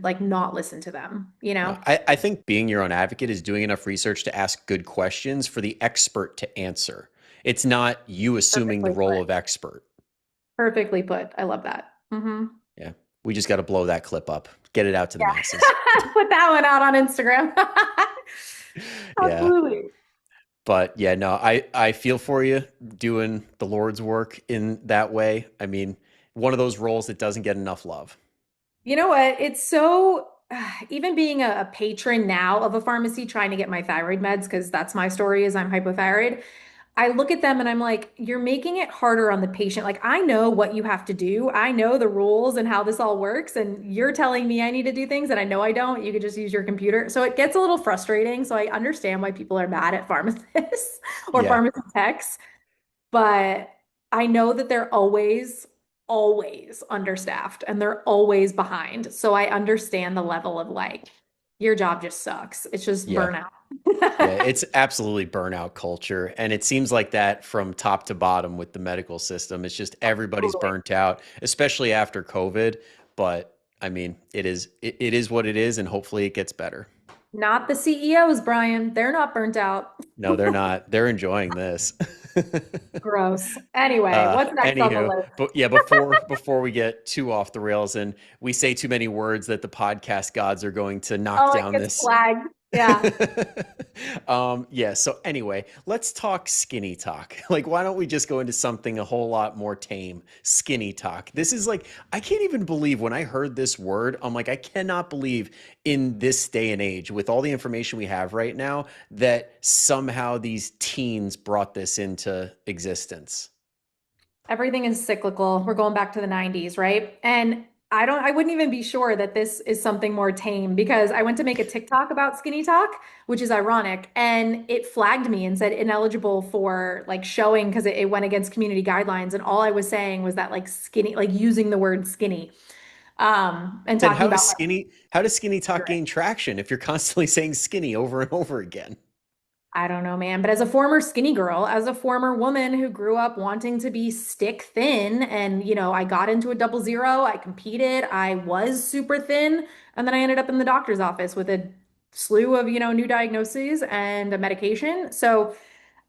[SPEAKER 2] like not listen to them, you
[SPEAKER 1] No,
[SPEAKER 2] know?
[SPEAKER 1] I think being your own advocate is doing enough research to ask good questions for the expert to answer. It's not you assuming the
[SPEAKER 2] Perfectly
[SPEAKER 1] role
[SPEAKER 2] put.
[SPEAKER 1] of expert.
[SPEAKER 2] Perfectly put. I love that.
[SPEAKER 1] Yeah. We just got to blow that clip up, get it out to the masses.
[SPEAKER 2] Yeah. Put that one out on Instagram.
[SPEAKER 1] Yeah.
[SPEAKER 2] Absolutely.
[SPEAKER 1] But yeah, no, I feel for you doing the Lord's work in that way. I mean, one of those roles that doesn't get enough love.
[SPEAKER 2] You know what? It's so, even being a patron now of a pharmacy trying to get my thyroid meds, because that's my story is I'm hypothyroid. I look at them and I'm like, you're making it harder on the patient. Like, I know what you have to do. I know the rules and how this all works. And you're telling me I need to do things and I know I don't. You could just use your computer. So it gets a little frustrating. So I understand why people are mad at pharmacists or
[SPEAKER 1] Yeah.
[SPEAKER 2] pharmacy techs, but I know that they're always understaffed and they're always behind. So I understand the level of like, your job just sucks. It's just
[SPEAKER 1] Yeah.
[SPEAKER 2] burnout.
[SPEAKER 1] Yeah, it's absolutely burnout culture. And it seems like that from top to bottom with the medical system. It's just everybody's
[SPEAKER 2] Totally.
[SPEAKER 1] burnt out, especially after COVID. But I mean, it is what it is, and hopefully it gets better.
[SPEAKER 2] Not the CEOs, Brian. They're not burnt out.
[SPEAKER 1] No, they're not. They're enjoying this.
[SPEAKER 2] Gross. Anyway, what's next on the
[SPEAKER 1] Anywho,
[SPEAKER 2] list?
[SPEAKER 1] but yeah, before we get too off the rails and we say too many words that the podcast gods are going to knock
[SPEAKER 2] Oh, it
[SPEAKER 1] down
[SPEAKER 2] gets
[SPEAKER 1] this
[SPEAKER 2] flagged. Yeah.
[SPEAKER 1] Yeah. So anyway, let's talk skinny talk. Like, why don't we just go into something a whole lot more tame? Skinny talk. This is like, I can't even believe when I heard this word. I'm like, I cannot believe in this day and age, with all the information we have right now, that somehow these teens brought this into existence.
[SPEAKER 2] Everything is cyclical. We're going back to the 90s, right? And I wouldn't even be sure that this is something more tame because I went to make a TikTok about skinny talk, which is ironic, and it flagged me and said ineligible for like showing because it went against community guidelines. And all I was saying was that like skinny, like using the word skinny, and
[SPEAKER 1] Then
[SPEAKER 2] talking about like,
[SPEAKER 1] how does skinny talk gain traction if you're constantly saying skinny over and over again?
[SPEAKER 2] I don't know, man. But as a former skinny girl, as a former woman who grew up wanting to be stick thin, and I got into a 00, I competed, I was super thin, and then I ended up in the doctor's office with a slew of, new diagnoses and a medication. So,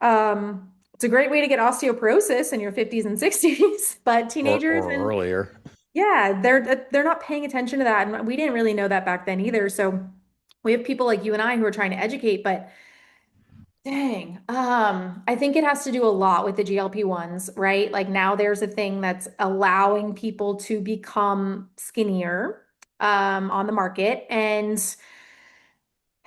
[SPEAKER 2] it's a great way to get osteoporosis in your 50s and 60s, but teenagers
[SPEAKER 1] Or
[SPEAKER 2] and
[SPEAKER 1] earlier.
[SPEAKER 2] yeah, they're not paying attention to that. And we didn't really know that back then either. So we have people like you and I who are trying to educate, but dang. I think it has to do a lot with the GLP-1s, right? Like now there's a thing that's allowing people to become skinnier on the market and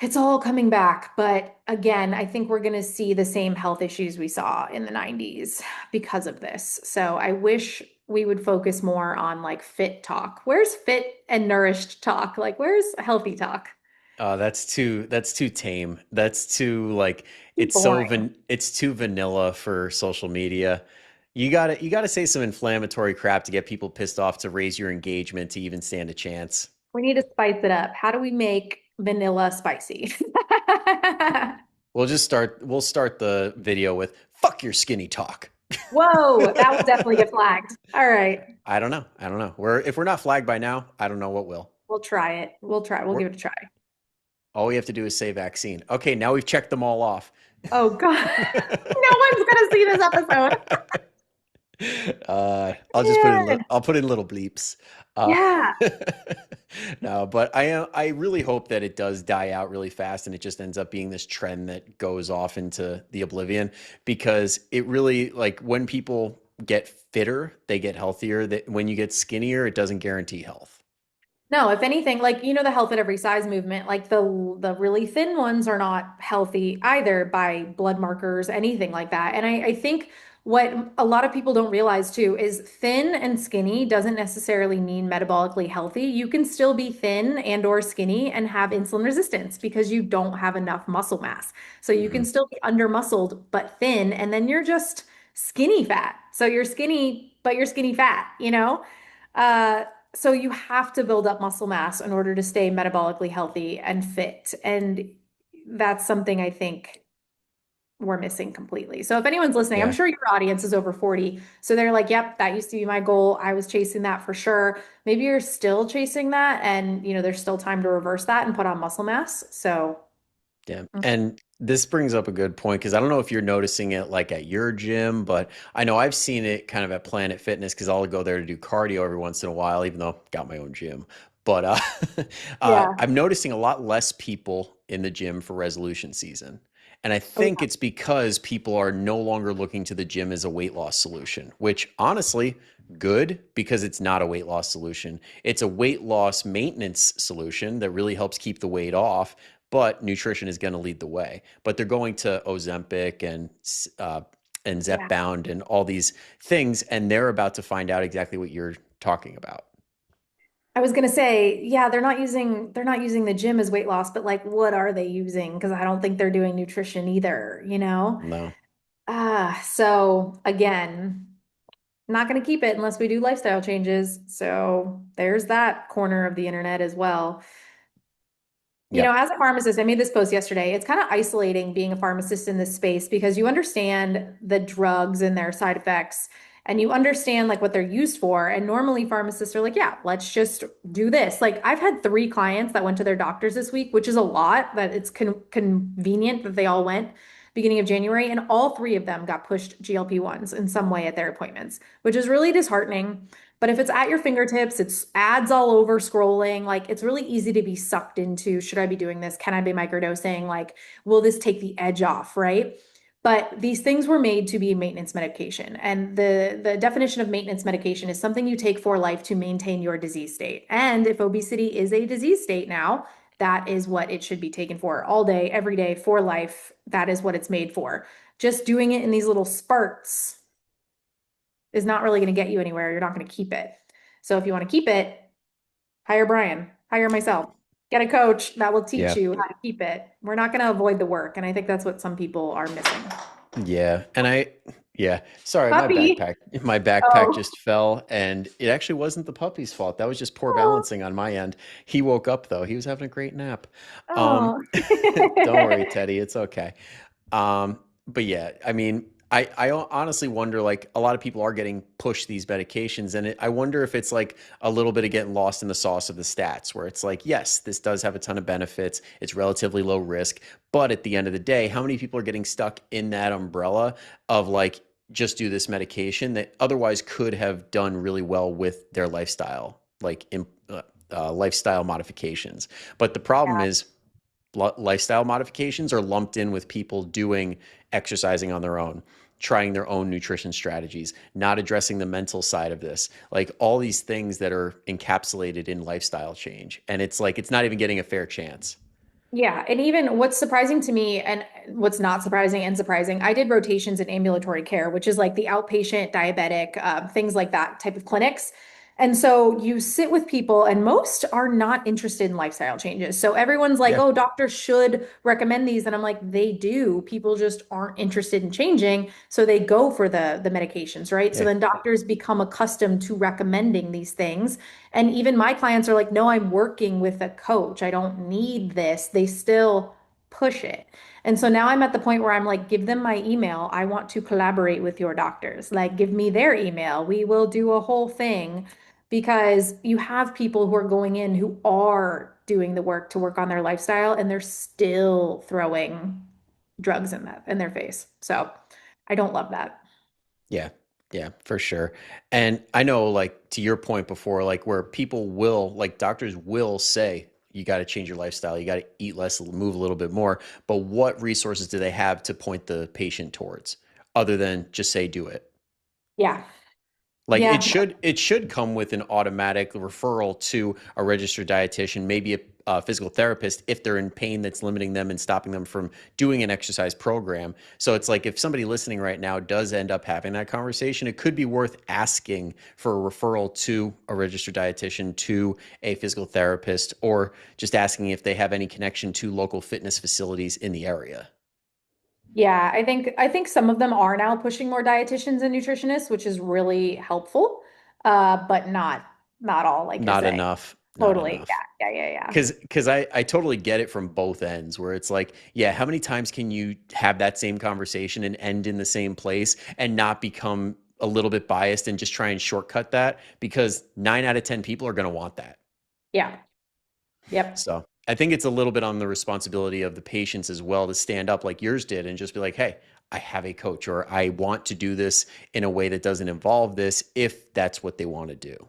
[SPEAKER 2] it's all coming back. But again, I think we're going to see the same health issues we saw in the 90s because of this. So I wish we would focus more on like fit talk. Where's fit and nourished talk? Like where's healthy talk?
[SPEAKER 1] That's too tame. That's too like
[SPEAKER 2] Boring.
[SPEAKER 1] it's too vanilla for social media. You gotta say some inflammatory crap to get people pissed off to raise your engagement to even stand a chance.
[SPEAKER 2] We need to spice it up. How do we make vanilla spicy?
[SPEAKER 1] We'll start the video with fuck your skinny talk.
[SPEAKER 2] Whoa, that will definitely get flagged. All right,
[SPEAKER 1] I don't know. I don't know. If we're not flagged by now, I don't know what will.
[SPEAKER 2] we'll try it. We'll try. We'll
[SPEAKER 1] We're,
[SPEAKER 2] give it a try.
[SPEAKER 1] all we have to do is say vaccine. Okay, now we've checked them all off.
[SPEAKER 2] Oh God, no one's gonna see this episode. Man.
[SPEAKER 1] I'll put in little bleeps. Uh,
[SPEAKER 2] Yeah.
[SPEAKER 1] no, but I really hope that it does die out really fast and it just ends up being this trend that goes off into the oblivion, because it really, like, when people get fitter, they get healthier. That when you get skinnier, it doesn't guarantee health.
[SPEAKER 2] No, if anything, like the health at every size movement, like the really thin ones are not healthy either by blood markers, anything like that. And I think what a lot of people don't realize too is thin and skinny doesn't necessarily mean metabolically healthy. You can still be thin and or skinny and have insulin resistance because you don't have enough muscle mass. So you can
[SPEAKER 1] Hmm.
[SPEAKER 2] still be under muscled but thin, and then you're just skinny fat. So you're skinny, but you're skinny fat, you know? Uh, so you have to build up muscle mass in order to stay metabolically healthy and fit. And that's something I think we're missing completely. So if anyone's listening, I'm
[SPEAKER 1] Yeah.
[SPEAKER 2] sure your audience is over 40. So they're like, yep, that used to be my goal. I was chasing that for sure. Maybe you're still chasing that and there's still time to reverse that and put on muscle mass. So
[SPEAKER 1] Yeah.
[SPEAKER 2] mm,
[SPEAKER 1] And this brings up a good point, because I don't know if you're noticing it like at your gym, but I know I've seen it kind of at Planet Fitness, because I'll go there to do cardio every once in a while, even though I've got my own gym. But
[SPEAKER 2] yeah.
[SPEAKER 1] I'm noticing a lot less people in the gym for resolution season. And I
[SPEAKER 2] Oh,
[SPEAKER 1] think it's because people are no longer looking to the gym as a weight loss solution, which honestly, good, because it's not a weight loss solution. It's a weight loss maintenance solution that really helps keep the weight off, but nutrition is going to lead the way. But they're going to Ozempic and
[SPEAKER 2] yeah.
[SPEAKER 1] Zepbound and all these things, and they're about to find out exactly what you're talking about.
[SPEAKER 2] I was gonna say, yeah, they're not using the gym as weight loss, but like what are they using? Because I don't think they're doing nutrition either, you know?
[SPEAKER 1] No.
[SPEAKER 2] So again, not gonna keep it unless we do lifestyle changes. So there's that corner of the internet as well.
[SPEAKER 1] Yep.
[SPEAKER 2] As a pharmacist, I made this post yesterday. It's kind of isolating being a pharmacist in this space because you understand the drugs and their side effects and you understand like what they're used for. And normally pharmacists are like, yeah, let's just do this. Like I've had 3 clients that went to their doctors this week, which is a lot, that it's convenient that they all went beginning of January, and all 3 of them got pushed GLP-1s in some way at their appointments, which is really disheartening. But if it's at your fingertips, it's ads all over scrolling, like it's really easy to be sucked into, should I be doing this? Can I be microdosing? Like, will this take the edge off, right? But these things were made to be maintenance medication. And the definition of maintenance medication is something you take for life to maintain your disease state. And if obesity is a disease state now, that is what it should be taken for all day, every day, for life. That is what it's made for. Just doing it in these little spurts is not really going to get you anywhere. You're not going to keep it. So if you want to keep it, hire Brian, hire myself, get a coach that will teach
[SPEAKER 1] Yeah.
[SPEAKER 2] you how to keep it. We're not going to avoid the work. And I think that's what some people are missing.
[SPEAKER 1] Yeah. Yeah, sorry,
[SPEAKER 2] Puppy.
[SPEAKER 1] my backpack
[SPEAKER 2] Oh.
[SPEAKER 1] just fell and it actually wasn't the puppy's fault. That was just poor
[SPEAKER 2] Oh.
[SPEAKER 1] balancing on my end. He woke up though. He was having a great nap. Um,
[SPEAKER 2] Oh.
[SPEAKER 1] don't worry, Teddy. It's okay. But yeah, I mean, I honestly wonder, like, a lot of people are getting pushed these medications, and I wonder if it's like a little bit of getting lost in the sauce of the stats, where it's like, yes, this does have a ton of benefits. It's relatively low risk, but at the end of the day, how many people are getting stuck in that umbrella of like, just do this medication that otherwise could have done really well with their lifestyle, like lifestyle modifications. But the problem
[SPEAKER 2] Yeah.
[SPEAKER 1] is lifestyle modifications are lumped in with people doing exercising on their own, trying their own nutrition strategies, not addressing the mental side of this, like all these things that are encapsulated in lifestyle change. And it's like, it's not even getting a fair chance.
[SPEAKER 2] Yeah. And even what's surprising to me and what's not surprising and surprising, I did rotations in ambulatory care, which is like the outpatient diabetic, things like that type of clinics. And so you sit with people, and most are not interested in lifestyle changes. So everyone's like,
[SPEAKER 1] Yeah.
[SPEAKER 2] oh, doctors should recommend these. And I'm like, they do. People just aren't interested in changing. So they go for the medications, right? So
[SPEAKER 1] Yeah.
[SPEAKER 2] then doctors become accustomed to recommending these things. And even my clients are like, no, I'm working with a coach. I don't need this. They still push it. And so now I'm at the point where I'm like, give them my email. I want to collaborate with your doctors. Like, give me their email. We will do a whole thing because you have people who are going in who are doing the work to work on their lifestyle and they're still throwing drugs in their face. So I don't love that.
[SPEAKER 1] Yeah. Yeah, for sure. And I know, like, to your point before, like, where people will, like, doctors will say, you got to change your lifestyle, you got to eat less, move a little bit more. But what resources do they have to point the patient towards other than just say, do it?
[SPEAKER 2] Yeah.
[SPEAKER 1] Like
[SPEAKER 2] Yeah.
[SPEAKER 1] it should come with an automatic referral to a registered dietitian, maybe a physical therapist if they're in pain that's limiting them and stopping them from doing an exercise program. So it's like if somebody listening right now does end up having that conversation, it could be worth asking for a referral to a registered dietitian, to a physical therapist, or just asking if they have any connection to local fitness facilities in the area.
[SPEAKER 2] Yeah, I think some of them are now pushing more dietitians and nutritionists, which is really helpful. But not all, like you're
[SPEAKER 1] Not
[SPEAKER 2] saying.
[SPEAKER 1] enough. Not
[SPEAKER 2] Totally.
[SPEAKER 1] enough.
[SPEAKER 2] Yeah, yeah, yeah, yeah.
[SPEAKER 1] Because I totally get it from both ends, where it's like, yeah, how many times can you have that same conversation and end in the same place and not become a little bit biased and just try and shortcut that? Because 9 out of 10 people are going to want that.
[SPEAKER 2] Yeah. Yep.
[SPEAKER 1] So I think it's a little bit on the responsibility of the patients as well to stand up like yours did and just be like, hey, I have a coach, or I want to do this in a way that doesn't involve this, if that's what they want to do.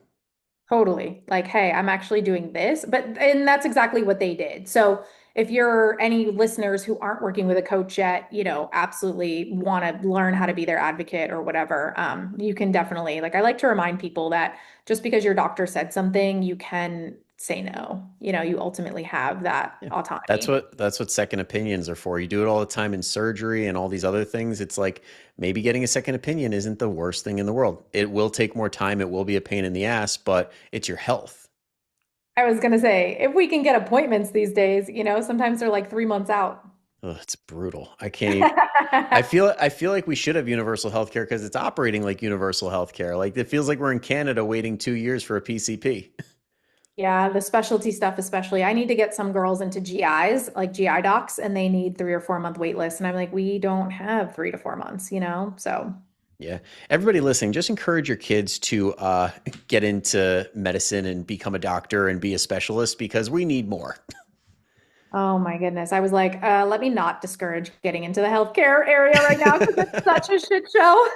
[SPEAKER 2] Totally. Like, hey, I'm actually doing this. And that's exactly what they did. So if you're any listeners who aren't working with a coach yet, absolutely want to learn how to be their advocate or whatever, you can definitely, like, I like to remind people that just because your doctor said something, you can say no. You ultimately have that
[SPEAKER 1] Yeah.
[SPEAKER 2] autonomy.
[SPEAKER 1] That's what second opinions are for. You do it all the time in surgery and all these other things. It's like maybe getting a second opinion isn't the worst thing in the world. It will take more time, it will be a pain in the ass, but it's your health.
[SPEAKER 2] I was gonna say, if we can get appointments these days, sometimes they're like 3 months out.
[SPEAKER 1] Oh, it's brutal. I can't even I feel like we should have universal healthcare because it's operating like universal healthcare. Like it feels like we're in Canada waiting 2 years for a PCP.
[SPEAKER 2] Yeah, the specialty stuff, especially. I need to get some girls into GIs, like GI docs, and they need 3 or 4 month wait lists. And I'm like, we don't have 3 to 4 months. So,
[SPEAKER 1] Yeah. Everybody listening, just encourage your kids to get into medicine and become a doctor and be a specialist because we need more.
[SPEAKER 2] oh my goodness. I was like, let me not discourage getting into the healthcare area right now because it's such a shit show.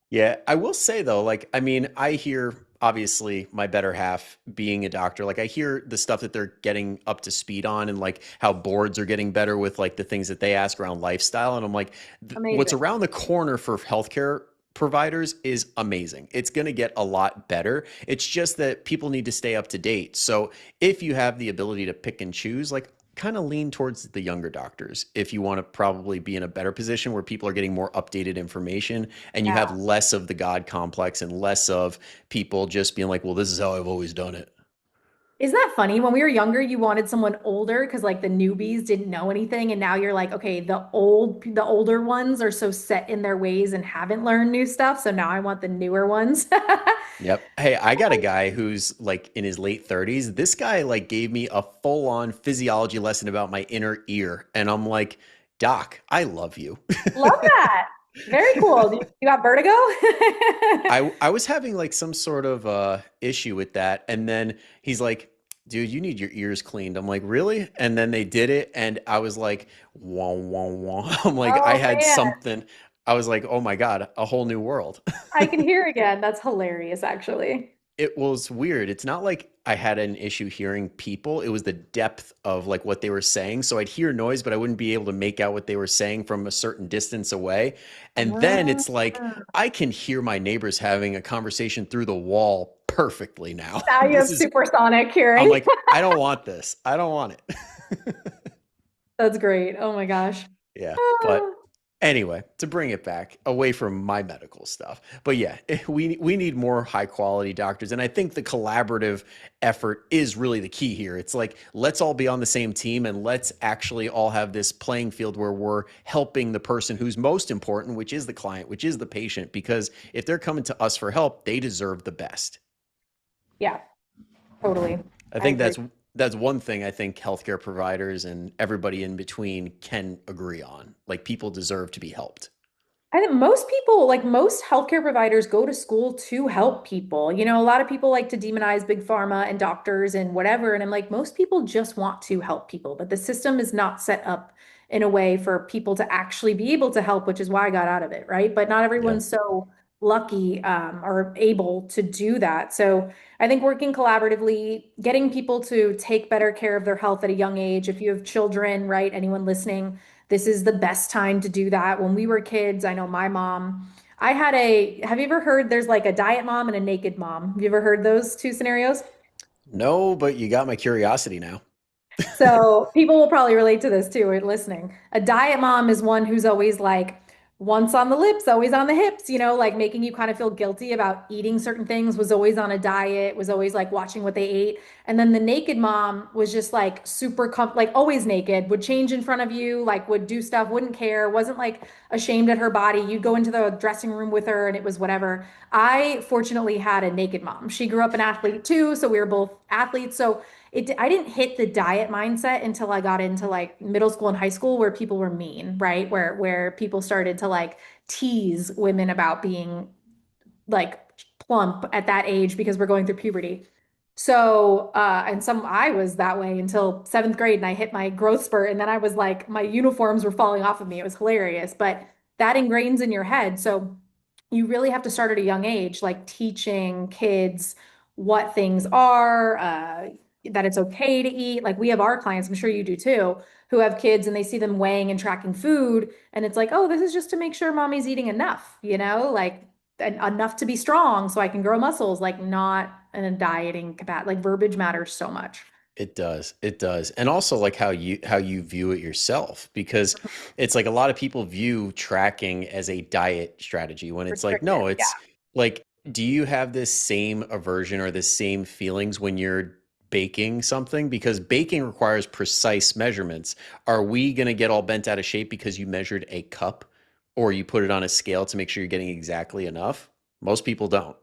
[SPEAKER 1] Yeah, I will say though, like, I mean, I hear obviously my better half being a doctor, like I hear the stuff that they're getting up to speed on and like how boards are getting better with like the things that they ask around lifestyle. And I'm like, what's
[SPEAKER 2] Amazing.
[SPEAKER 1] around the corner for healthcare providers is amazing. It's going to get a lot better. It's just that people need to stay up to date. So if you have the ability to pick and choose, like kind of lean towards the younger doctors if you want to probably be in a better position where people are getting more updated information and you have
[SPEAKER 2] Yeah.
[SPEAKER 1] less of the God complex and less of people just being like, well, this is how I've always done it.
[SPEAKER 2] Isn't that funny? When we were younger, you wanted someone older because like the newbies didn't know anything. And now you're like, okay, the older ones are so set in their ways and haven't learned new stuff. So now I want the newer ones.
[SPEAKER 1] Yep. Hey, I got a guy who's like in his late 30s. This guy like gave me a full-on physiology lesson about my inner ear. And I'm like, Doc, I love you.
[SPEAKER 2] Love that. Very cool. You got vertigo?
[SPEAKER 1] I was having like some sort of issue with that, and then he's like, "Dude, you need your ears cleaned." I'm like, "Really?" And then they did it, and I was like, "Wah wah wah." I'm like, I
[SPEAKER 2] Oh
[SPEAKER 1] had
[SPEAKER 2] man,
[SPEAKER 1] something. I was like, "Oh my God, a whole new world."
[SPEAKER 2] I can hear again. That's hilarious, actually.
[SPEAKER 1] It was weird. It's not like I had an issue hearing people. It was the depth of like what they were saying. So I'd hear noise, but I wouldn't be able to make out what they were saying from a certain distance away. And then
[SPEAKER 2] Ah,
[SPEAKER 1] it's like I can hear my neighbors having a conversation through the wall perfectly now.
[SPEAKER 2] now you
[SPEAKER 1] This
[SPEAKER 2] have
[SPEAKER 1] is
[SPEAKER 2] supersonic
[SPEAKER 1] I'm
[SPEAKER 2] hearing.
[SPEAKER 1] like, I don't want this. I don't want it.
[SPEAKER 2] That's great. Oh my gosh.
[SPEAKER 1] Yeah. But
[SPEAKER 2] Ah.
[SPEAKER 1] anyway, to bring it back away from my medical stuff. But yeah, we need more high quality doctors, and I think the collaborative effort is really the key here. It's like let's all be on the same team and let's actually all have this playing field where we're helping the person who's most important, which is the client, which is the patient, because if they're coming to us for help, they deserve the best.
[SPEAKER 2] Yeah, totally.
[SPEAKER 1] I
[SPEAKER 2] I
[SPEAKER 1] think
[SPEAKER 2] agree.
[SPEAKER 1] that's one thing I think healthcare providers and everybody in between can agree on. Like people deserve to be helped.
[SPEAKER 2] I think most people, like most healthcare providers, go to school to help people. You know, a lot of people like to demonize big pharma and doctors and whatever. And I'm like, most people just want to help people, but the system is not set up in a way for people to actually be able to help, which is why I got out of it, right? But not
[SPEAKER 1] Yeah.
[SPEAKER 2] everyone's so lucky or able to do that. So I think working collaboratively, getting people to take better care of their health at a young age. If you have children, right? Anyone listening, this is the best time to do that. When we were kids, I know my mom, have you ever heard there's like a diet mom and a naked mom? Have you ever heard those two scenarios?
[SPEAKER 1] No, but you got my curiosity now.
[SPEAKER 2] So people will probably relate to this too, or listening. A diet mom is one who's always like once on the lips, always on the hips, you know, like making you kind of feel guilty about eating certain things, was always on a diet, was always like watching what they ate. And then the naked mom was just like like always naked, would change in front of you, like would do stuff, wouldn't care, wasn't like ashamed at her body. You'd go into the dressing room with her and it was whatever. I fortunately had a naked mom. She grew up an athlete too, so we were both athletes. So I didn't hit the diet mindset until I got into like middle school and high school where people were mean, right? Where people started to like tease women about being like plump at that age because we're going through puberty. So, and I was that way until seventh grade and I hit my growth spurt. And then I was like, my uniforms were falling off of me. It was hilarious, but that ingrains in your head. So you really have to start at a young age, like teaching kids what things are, that it's okay to eat. Like we have our clients, I'm sure you do too, who have kids and they see them weighing and tracking food. And it's like, oh, this is just to make sure mommy's eating enough, you know, like enough to be strong so I can grow muscles, like not in a dieting capacity. Like verbiage matters so much.
[SPEAKER 1] It does. It does. And also like how you view it yourself because it's like a lot of people view tracking as a diet strategy when it's like
[SPEAKER 2] Restrictive.
[SPEAKER 1] no,
[SPEAKER 2] Yeah.
[SPEAKER 1] it's like do you have this same aversion or the same feelings when you're baking something because baking requires precise measurements. Are we going to get all bent out of shape because you measured a cup or you put it on a scale to make sure you're getting exactly enough? Most people don't.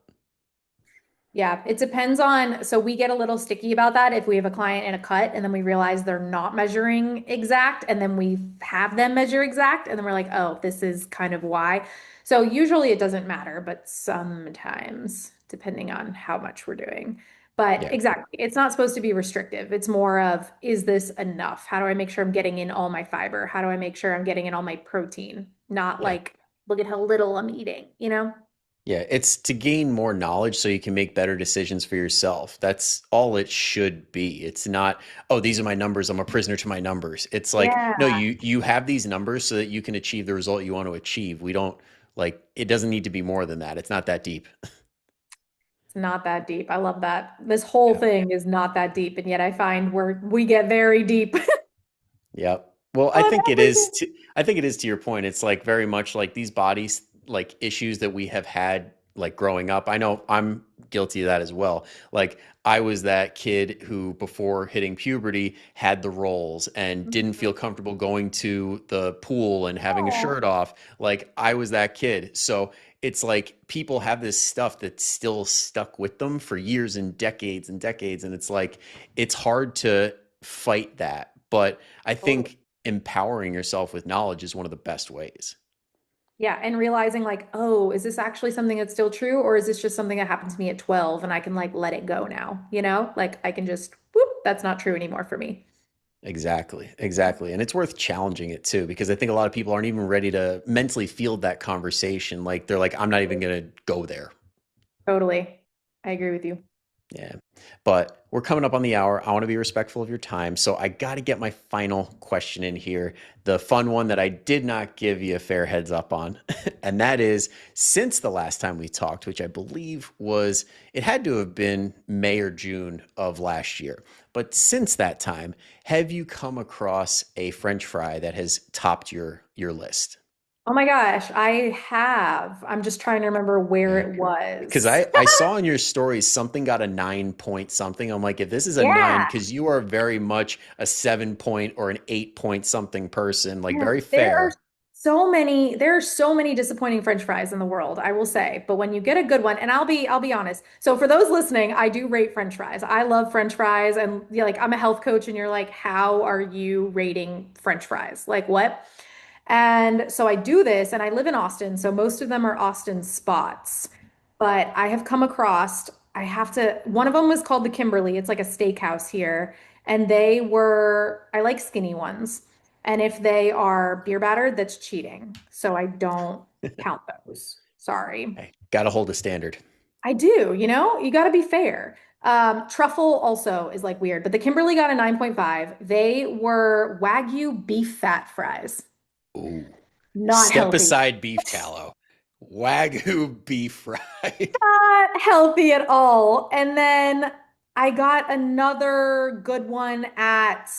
[SPEAKER 2] Yeah, it depends on. So we get a little sticky about that if we have a client in a cut and then we realize they're not measuring exact and then we have them measure exact and then we're like, oh, this is kind of why. So usually it doesn't matter, but sometimes depending on how much we're doing. But
[SPEAKER 1] Yeah.
[SPEAKER 2] exactly, it's not supposed to be restrictive. It's more of, is this enough? How do I make sure I'm getting in all my fiber? How do I make sure I'm getting in all my protein? Not
[SPEAKER 1] Yeah.
[SPEAKER 2] like, look at how little I'm eating, you know?
[SPEAKER 1] Yeah, it's to gain more knowledge so you can make better decisions for yourself. That's all it should be. It's not, oh, these are my numbers. I'm a prisoner to my numbers. It's like,
[SPEAKER 2] Yeah,
[SPEAKER 1] no, you have these numbers so that you can achieve the result you want to achieve. We don't like it doesn't need to be more than that. It's not that deep.
[SPEAKER 2] it's not that deep. I love that. This whole
[SPEAKER 1] Yeah.
[SPEAKER 2] thing is not that deep, and yet I find we get very deep
[SPEAKER 1] Yep. Well,
[SPEAKER 2] on everything.
[SPEAKER 1] I think it is to your point. It's like very much like these bodies like issues that we have had like growing up. I know I'm guilty of that as well. Like I was that kid who before hitting puberty had the rolls and didn't feel comfortable going to the pool and having a
[SPEAKER 2] Oh,
[SPEAKER 1] shirt off. Like I was that kid. So it's like people have this stuff that's still stuck with them for years and decades. And it's like it's hard to fight that. But I
[SPEAKER 2] totally.
[SPEAKER 1] think empowering yourself with knowledge is one of the best ways.
[SPEAKER 2] Yeah, and realizing like, oh, is this actually something that's still true, or is this just something that happened to me at 12 and I can like let it go now, you know? Like I can just whoop, that's not true anymore for me.
[SPEAKER 1] Exactly. Exactly. And it's worth challenging it too, because I think a lot of people aren't even ready to mentally field that conversation. Like they're like, I'm not even going to go there.
[SPEAKER 2] Totally. I agree with you.
[SPEAKER 1] Yeah. But we're coming up on the hour. I want to be respectful of your time. So I got to get my final question in here. The fun one that I did not give you a fair heads up on. And that is since the last time we talked, which I believe was, it had to have been May or June of last year. But since that time, have you come across a French fry that has topped your list?
[SPEAKER 2] Oh my gosh, I have. I'm just trying to remember where
[SPEAKER 1] Yeah.
[SPEAKER 2] it
[SPEAKER 1] Because
[SPEAKER 2] was.
[SPEAKER 1] I saw in your stories something got a 9 point something. I'm like, if this is a nine,
[SPEAKER 2] Yeah.
[SPEAKER 1] because you are very much a 7 point or an 8 point something person, like
[SPEAKER 2] Man,
[SPEAKER 1] very fair.
[SPEAKER 2] there are so many disappointing French fries in the world, I will say. But when you get a good one, and I'll be honest. So for those listening, I do rate French fries. I love French fries, and you're like, I'm a health coach, and you're like, how are you rating French fries? Like what? And so I do this, and I live in Austin, so most of them are Austin spots. But I have come across, I have to, one of them was called the Kimberly. It's like a steakhouse here. And I like skinny ones. And if they are beer battered, that's cheating. So I don't count those. Sorry.
[SPEAKER 1] Hey, got to hold a standard.
[SPEAKER 2] I do, you know, you got to be fair. Truffle also is like weird, but the Kimberly got a 9.5. They were Wagyu beef fat fries.
[SPEAKER 1] Ooh.
[SPEAKER 2] Not
[SPEAKER 1] Step
[SPEAKER 2] healthy.
[SPEAKER 1] aside beef tallow. Wagyu beef fried.
[SPEAKER 2] Not healthy at all. And then I got another good one at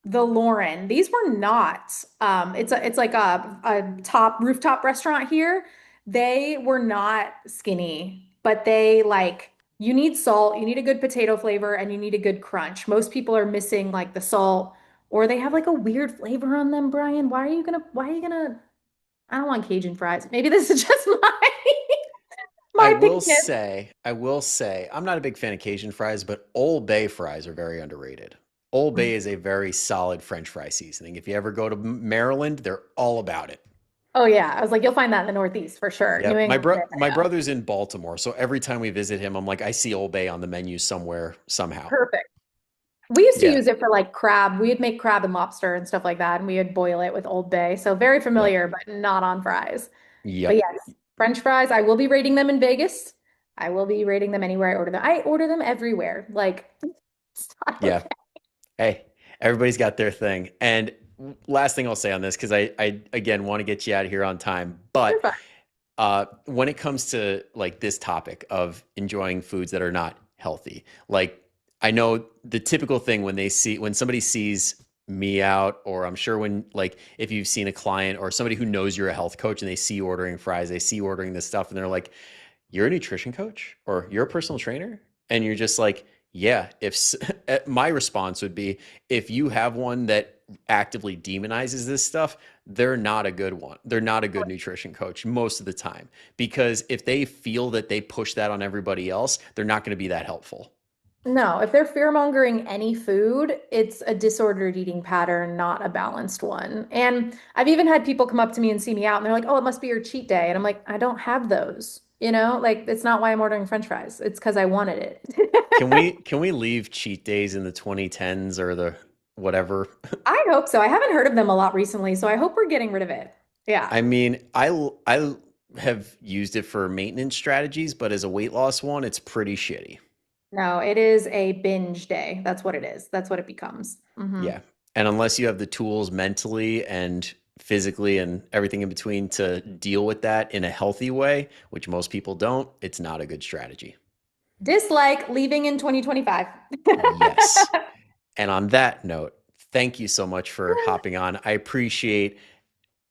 [SPEAKER 2] the Lauren. These were not. It's like a top rooftop restaurant here. They were not skinny, but they like you need salt, you need a good potato flavor, and you need a good crunch. Most people are missing like the salt, or they have like a weird flavor on them, Brian. Why are you gonna I don't want Cajun fries. Maybe this is just my my pickiness.
[SPEAKER 1] I will say, I'm not a big fan of Cajun fries, but Old Bay fries are very underrated. Old Bay is a very solid French fry seasoning. If you ever go to Maryland, they're all about it.
[SPEAKER 2] Oh yeah, I was like, you'll find that in the Northeast for sure. New
[SPEAKER 1] Yep.
[SPEAKER 2] England,
[SPEAKER 1] My
[SPEAKER 2] yeah.
[SPEAKER 1] brother's in Baltimore, so every time we visit him, I'm like, I see Old Bay on the menu somewhere, somehow.
[SPEAKER 2] Perfect. We used to
[SPEAKER 1] Yeah.
[SPEAKER 2] use it for like crab. We'd make crab and lobster and stuff like that, and we would boil it with Old Bay. So very
[SPEAKER 1] Yep.
[SPEAKER 2] familiar, but not on fries. But
[SPEAKER 1] Yep.
[SPEAKER 2] yes, French fries. I will be rating them in Vegas. I will be rating them anywhere I order them. I order them everywhere. Like, it's not
[SPEAKER 1] Yeah.
[SPEAKER 2] okay.
[SPEAKER 1] Hey, everybody's got their thing. And last thing I'll say on this, because I again want to get you out of here on time,
[SPEAKER 2] You're
[SPEAKER 1] but
[SPEAKER 2] fine.
[SPEAKER 1] when it comes to like this topic of enjoying foods that are not healthy, like I know the typical thing when somebody sees me out, or I'm sure when like if you've seen a client or somebody who knows you're a health coach and they see you ordering fries, they see you ordering this stuff, and they're like, "You're a nutrition coach or you're a personal trainer," and you're just like, "Yeah." My response would be, if you have one that actively demonizes this stuff, they're not a good one. They're not a good nutrition coach most of the time, because if they feel that they push that on everybody else, they're not going to be that helpful.
[SPEAKER 2] No, if they're fear mongering any food, it's a disordered eating pattern, not a balanced one. And I've even had people come up to me and see me out and they're like, oh, it must be your cheat day. And I'm like, I don't have those. You know, like it's not why I'm ordering French fries. It's because I wanted it.
[SPEAKER 1] Can we leave cheat days in the 2010s or the whatever?
[SPEAKER 2] I hope so. I haven't heard of them a lot recently, so I hope we're getting rid of it. Yeah.
[SPEAKER 1] I mean, have used it for maintenance strategies, but as a weight loss one, it's pretty shitty.
[SPEAKER 2] No, it is a binge day. That's what it is. That's what it becomes.
[SPEAKER 1] Yeah. And unless you have the tools mentally and physically and everything in between to deal with that in a healthy way, which most people don't, it's not a good strategy.
[SPEAKER 2] Dislike leaving in 2025.
[SPEAKER 1] Yes. And on that note, thank you so much for hopping on. I appreciate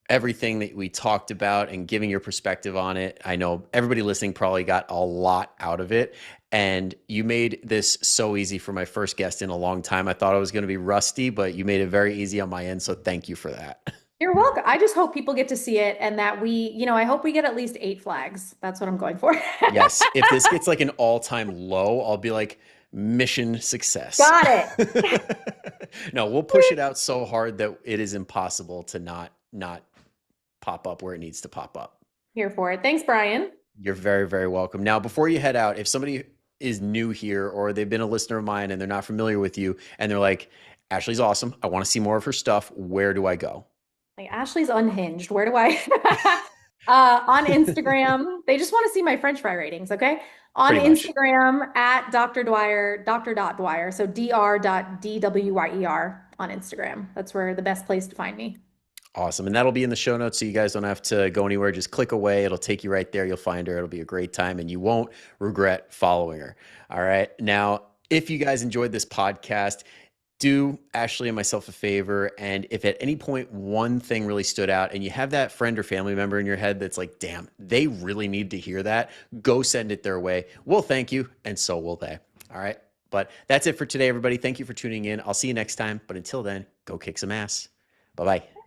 [SPEAKER 1] everything that we talked about and giving your perspective on it. I know everybody listening probably got a lot out of it. And you made this so easy for my first guest in a long time. I thought I was going to be rusty, but you made it very easy on my end. So thank you for that.
[SPEAKER 2] You're welcome. I just hope people get to see it and that I hope we get at least 8 flags. That's what I'm going for.
[SPEAKER 1] Yes. If this gets like an all-time low, I'll be like, mission success.
[SPEAKER 2] Got it.
[SPEAKER 1] No, we'll push it out so hard that it is impossible to not pop up where it needs to pop up.
[SPEAKER 2] Here for it. Thanks, Brian.
[SPEAKER 1] You're very, very welcome. Now, before you head out, if somebody is new here or they've been a listener of mine and they're not familiar with you and they're like, Ashley's awesome, I want to see more of her stuff, where do I go?
[SPEAKER 2] Like, Ashley's unhinged. Where do I? On Instagram. They just want to see my French fry ratings, okay? On Instagram at Dr. Dwyer, Dr.Dwyer. So dr.dwyer on Instagram. That's where the best place to find me.
[SPEAKER 1] Awesome. And that'll be in the show notes, so you guys don't have to go anywhere. Just click away. It'll take you right there. You'll find her. It'll be a great time, and you won't regret following her. All right. Now, if you guys enjoyed this podcast, do Ashley and myself a favor. And if at any point one thing really stood out and you have that friend or family member in your head that's like, damn, they really need to hear that, go send it their way. We'll thank you, and so will they. All right. But that's it for today, everybody. Thank you for tuning in. I'll see you next time. But until then, go kick some ass. Bye-bye.